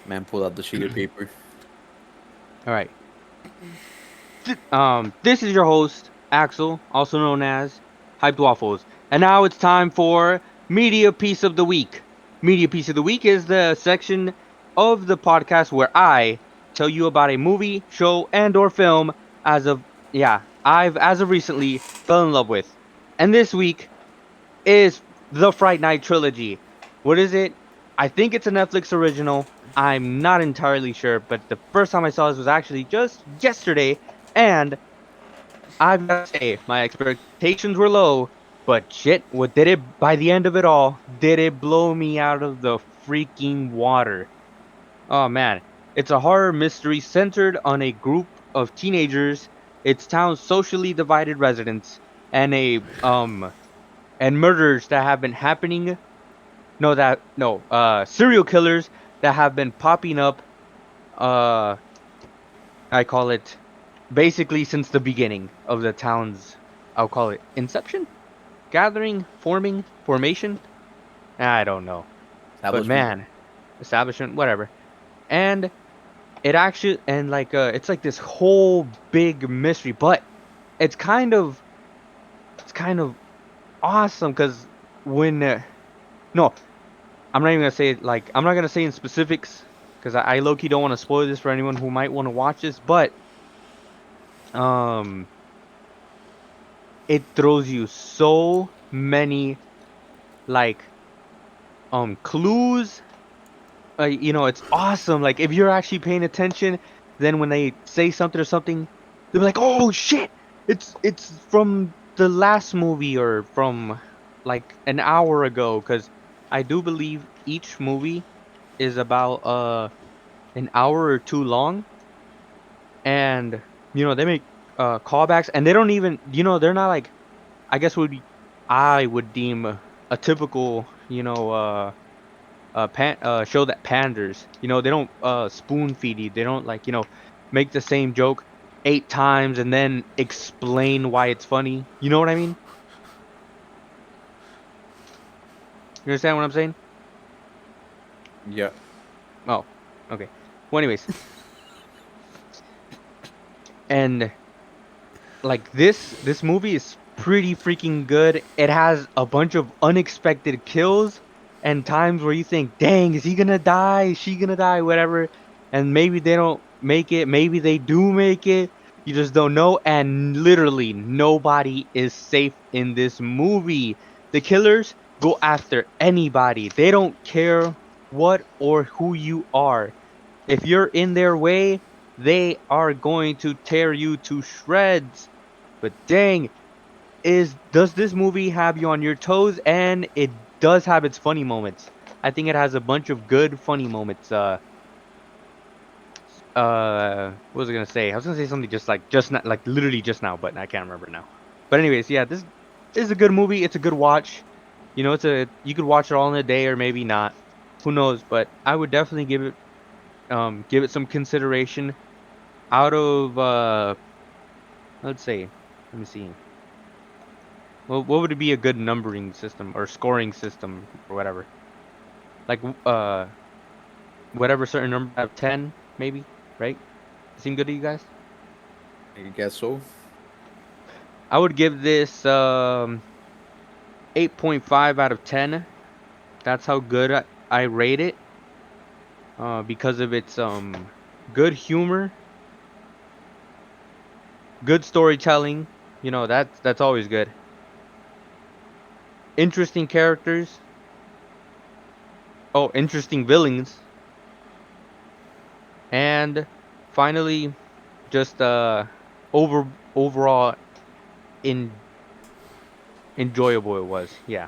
Man, pull out the sheet of paper. All right. This is your host, Axel, also known as Hyped Waffles. And now it's time for Media Piece of the Week. Media Piece of the Week is the section of the podcast where I tell you about a movie, show, and or film I've as of recently fell in love with. And this week is the Fright Night trilogy. What is it? I think it's a Netflix original. I'm not entirely sure, but the first time I saw this was actually just yesterday, and I've got to say, my expectations were low, but shit, what did it, by the end of it all, did it blow me out of the freaking water? Oh man, it's a horror mystery centered on a group of teenagers, its town's socially divided residents, and and murders that have been happening. No, serial killers that have been popping up uh, I call it basically since the beginning of the town's, I'll call it inception, gathering, formation. I don't know, but Establishment. man, establishment, whatever. And it's like this whole big mystery, but it's kind of it's kind of awesome because when no, I'm not even gonna say it, like I'm not gonna say in specifics because I low key don't want to spoil this for anyone who might want to watch this, but um, it throws you so many like clues. It's awesome. Like if you're actually paying attention, then when they say something or something, they'll be like, "Oh shit! It's from the last movie or from like an hour ago." Because I do believe each movie is about an hour or two long, and they make callbacks, and they don't even they're not like I guess would I would deem a typical show that panders. They don't spoon feed you. They don't like make the same joke 8 times and then explain why it's funny. You know what I mean? You understand what I'm saying? Yeah. Oh, okay. Well, anyways, and like this movie is pretty freaking good. It has a bunch of unexpected kills and times where you think, "Dang, is he gonna die? Is she gonna die? Whatever." And maybe they don't make it. Maybe they do make it. You just don't know. And literally, nobody is safe in this movie. The killers go after anybody. They don't care what or who you are. If you're in their way, they are going to tear you to shreds. But dang, is does this movie have you on your toes? And it does have its funny moments. I think it has a bunch of good funny moments. What was I gonna say? I was gonna say something just not like literally just now, but I can't remember now. But anyways, yeah, this is a good movie. It's a good watch. You could watch it all in a day or maybe not. Who knows? But I would definitely give it some consideration out of let's say, let me see. Well, what would it be a good numbering system or scoring system or whatever? Like whatever certain number out of 10 maybe, right? Seem good to you guys? I guess so. I would give this 8.5 out of 10. That's how good I rate it. Because of its good humor, good storytelling, that's always good. Interesting characters. Oh, interesting villains. And finally, just overall in enjoyable it was. Yeah.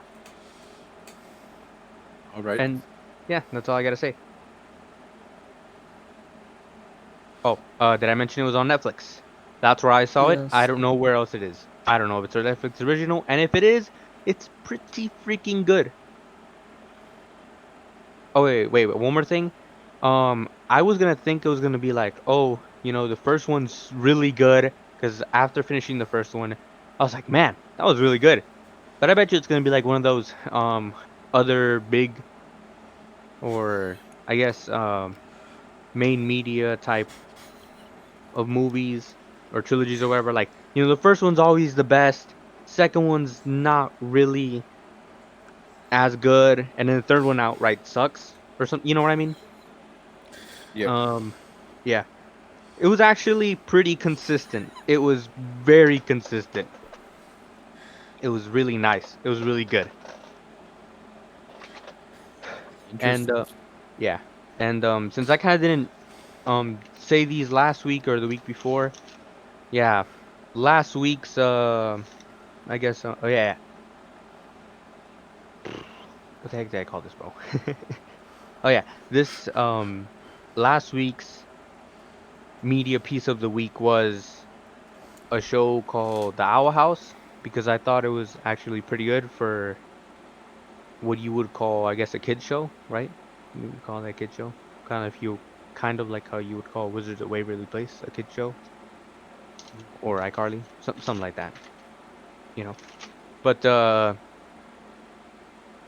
All right. And yeah, that's all I gotta say. Oh, did I mention it was on Netflix? That's where I saw it. I Yes. don't know where else it is. I don't know if it's a Netflix original, and if it is, it's pretty freaking good. Oh wait, one more thing. I was gonna think it was gonna be like, oh, the first one's really good, because after finishing the first one, I was like, man, that was really good. But I bet you it's gonna be like one of those other big or I guess main media type of movies or trilogies or whatever. Like, the first one's always the best, second one's not really as good, and then the third one outright sucks or something. You know what I mean? Yep. Um, yeah. It was actually pretty consistent. It was very consistent. It was really nice. It was really good. And Interesting. yeah. And since I kind of didn't say these last week or the week before, yeah, last week's I guess oh yeah, what the heck did I call this, bro? Oh yeah, this last week's media piece of the week was a show called The Owl House because I thought it was actually pretty good for what you would call, I guess, a kid show, right? You would call that a kid show, kind of if you kind of like how you would call Wizards at Waverly Place a kid show, or iCarly, something like that, you know. But it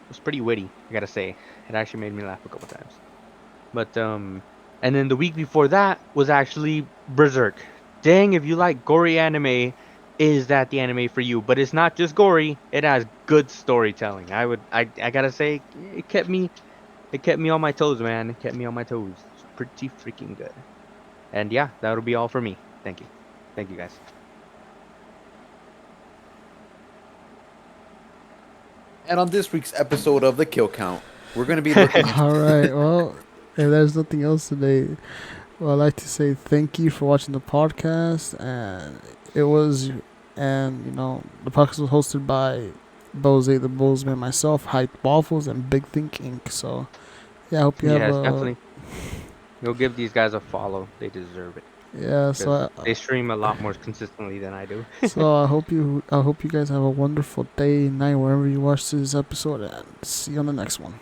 was pretty witty, I gotta say. It actually made me laugh a couple times. But and then the week before that was actually Berserk. Dang, if you like gory anime, is that the anime for you? But it's not just gory; it has good storytelling. I gotta say, it kept me on my toes, man. It kept me on my toes. It's pretty freaking good. And yeah, that'll be all for me. Thank you guys. And on this week's episode of the Kill Count, we're going to be looking into. All right. Well, if there's nothing else today, well, I'd like to say thank you for watching the podcast. And you know, the podcast was hosted by Bose the Bullsman, myself, Hype Waffles, and Big Think Inc. So, yeah, I hope you have Yes, a. definitely. You'll give these guys a follow. They deserve it. Yeah, so They stream a lot more consistently than I do. I hope you guys have a wonderful day, night, wherever you watch this episode, and see you on the next one.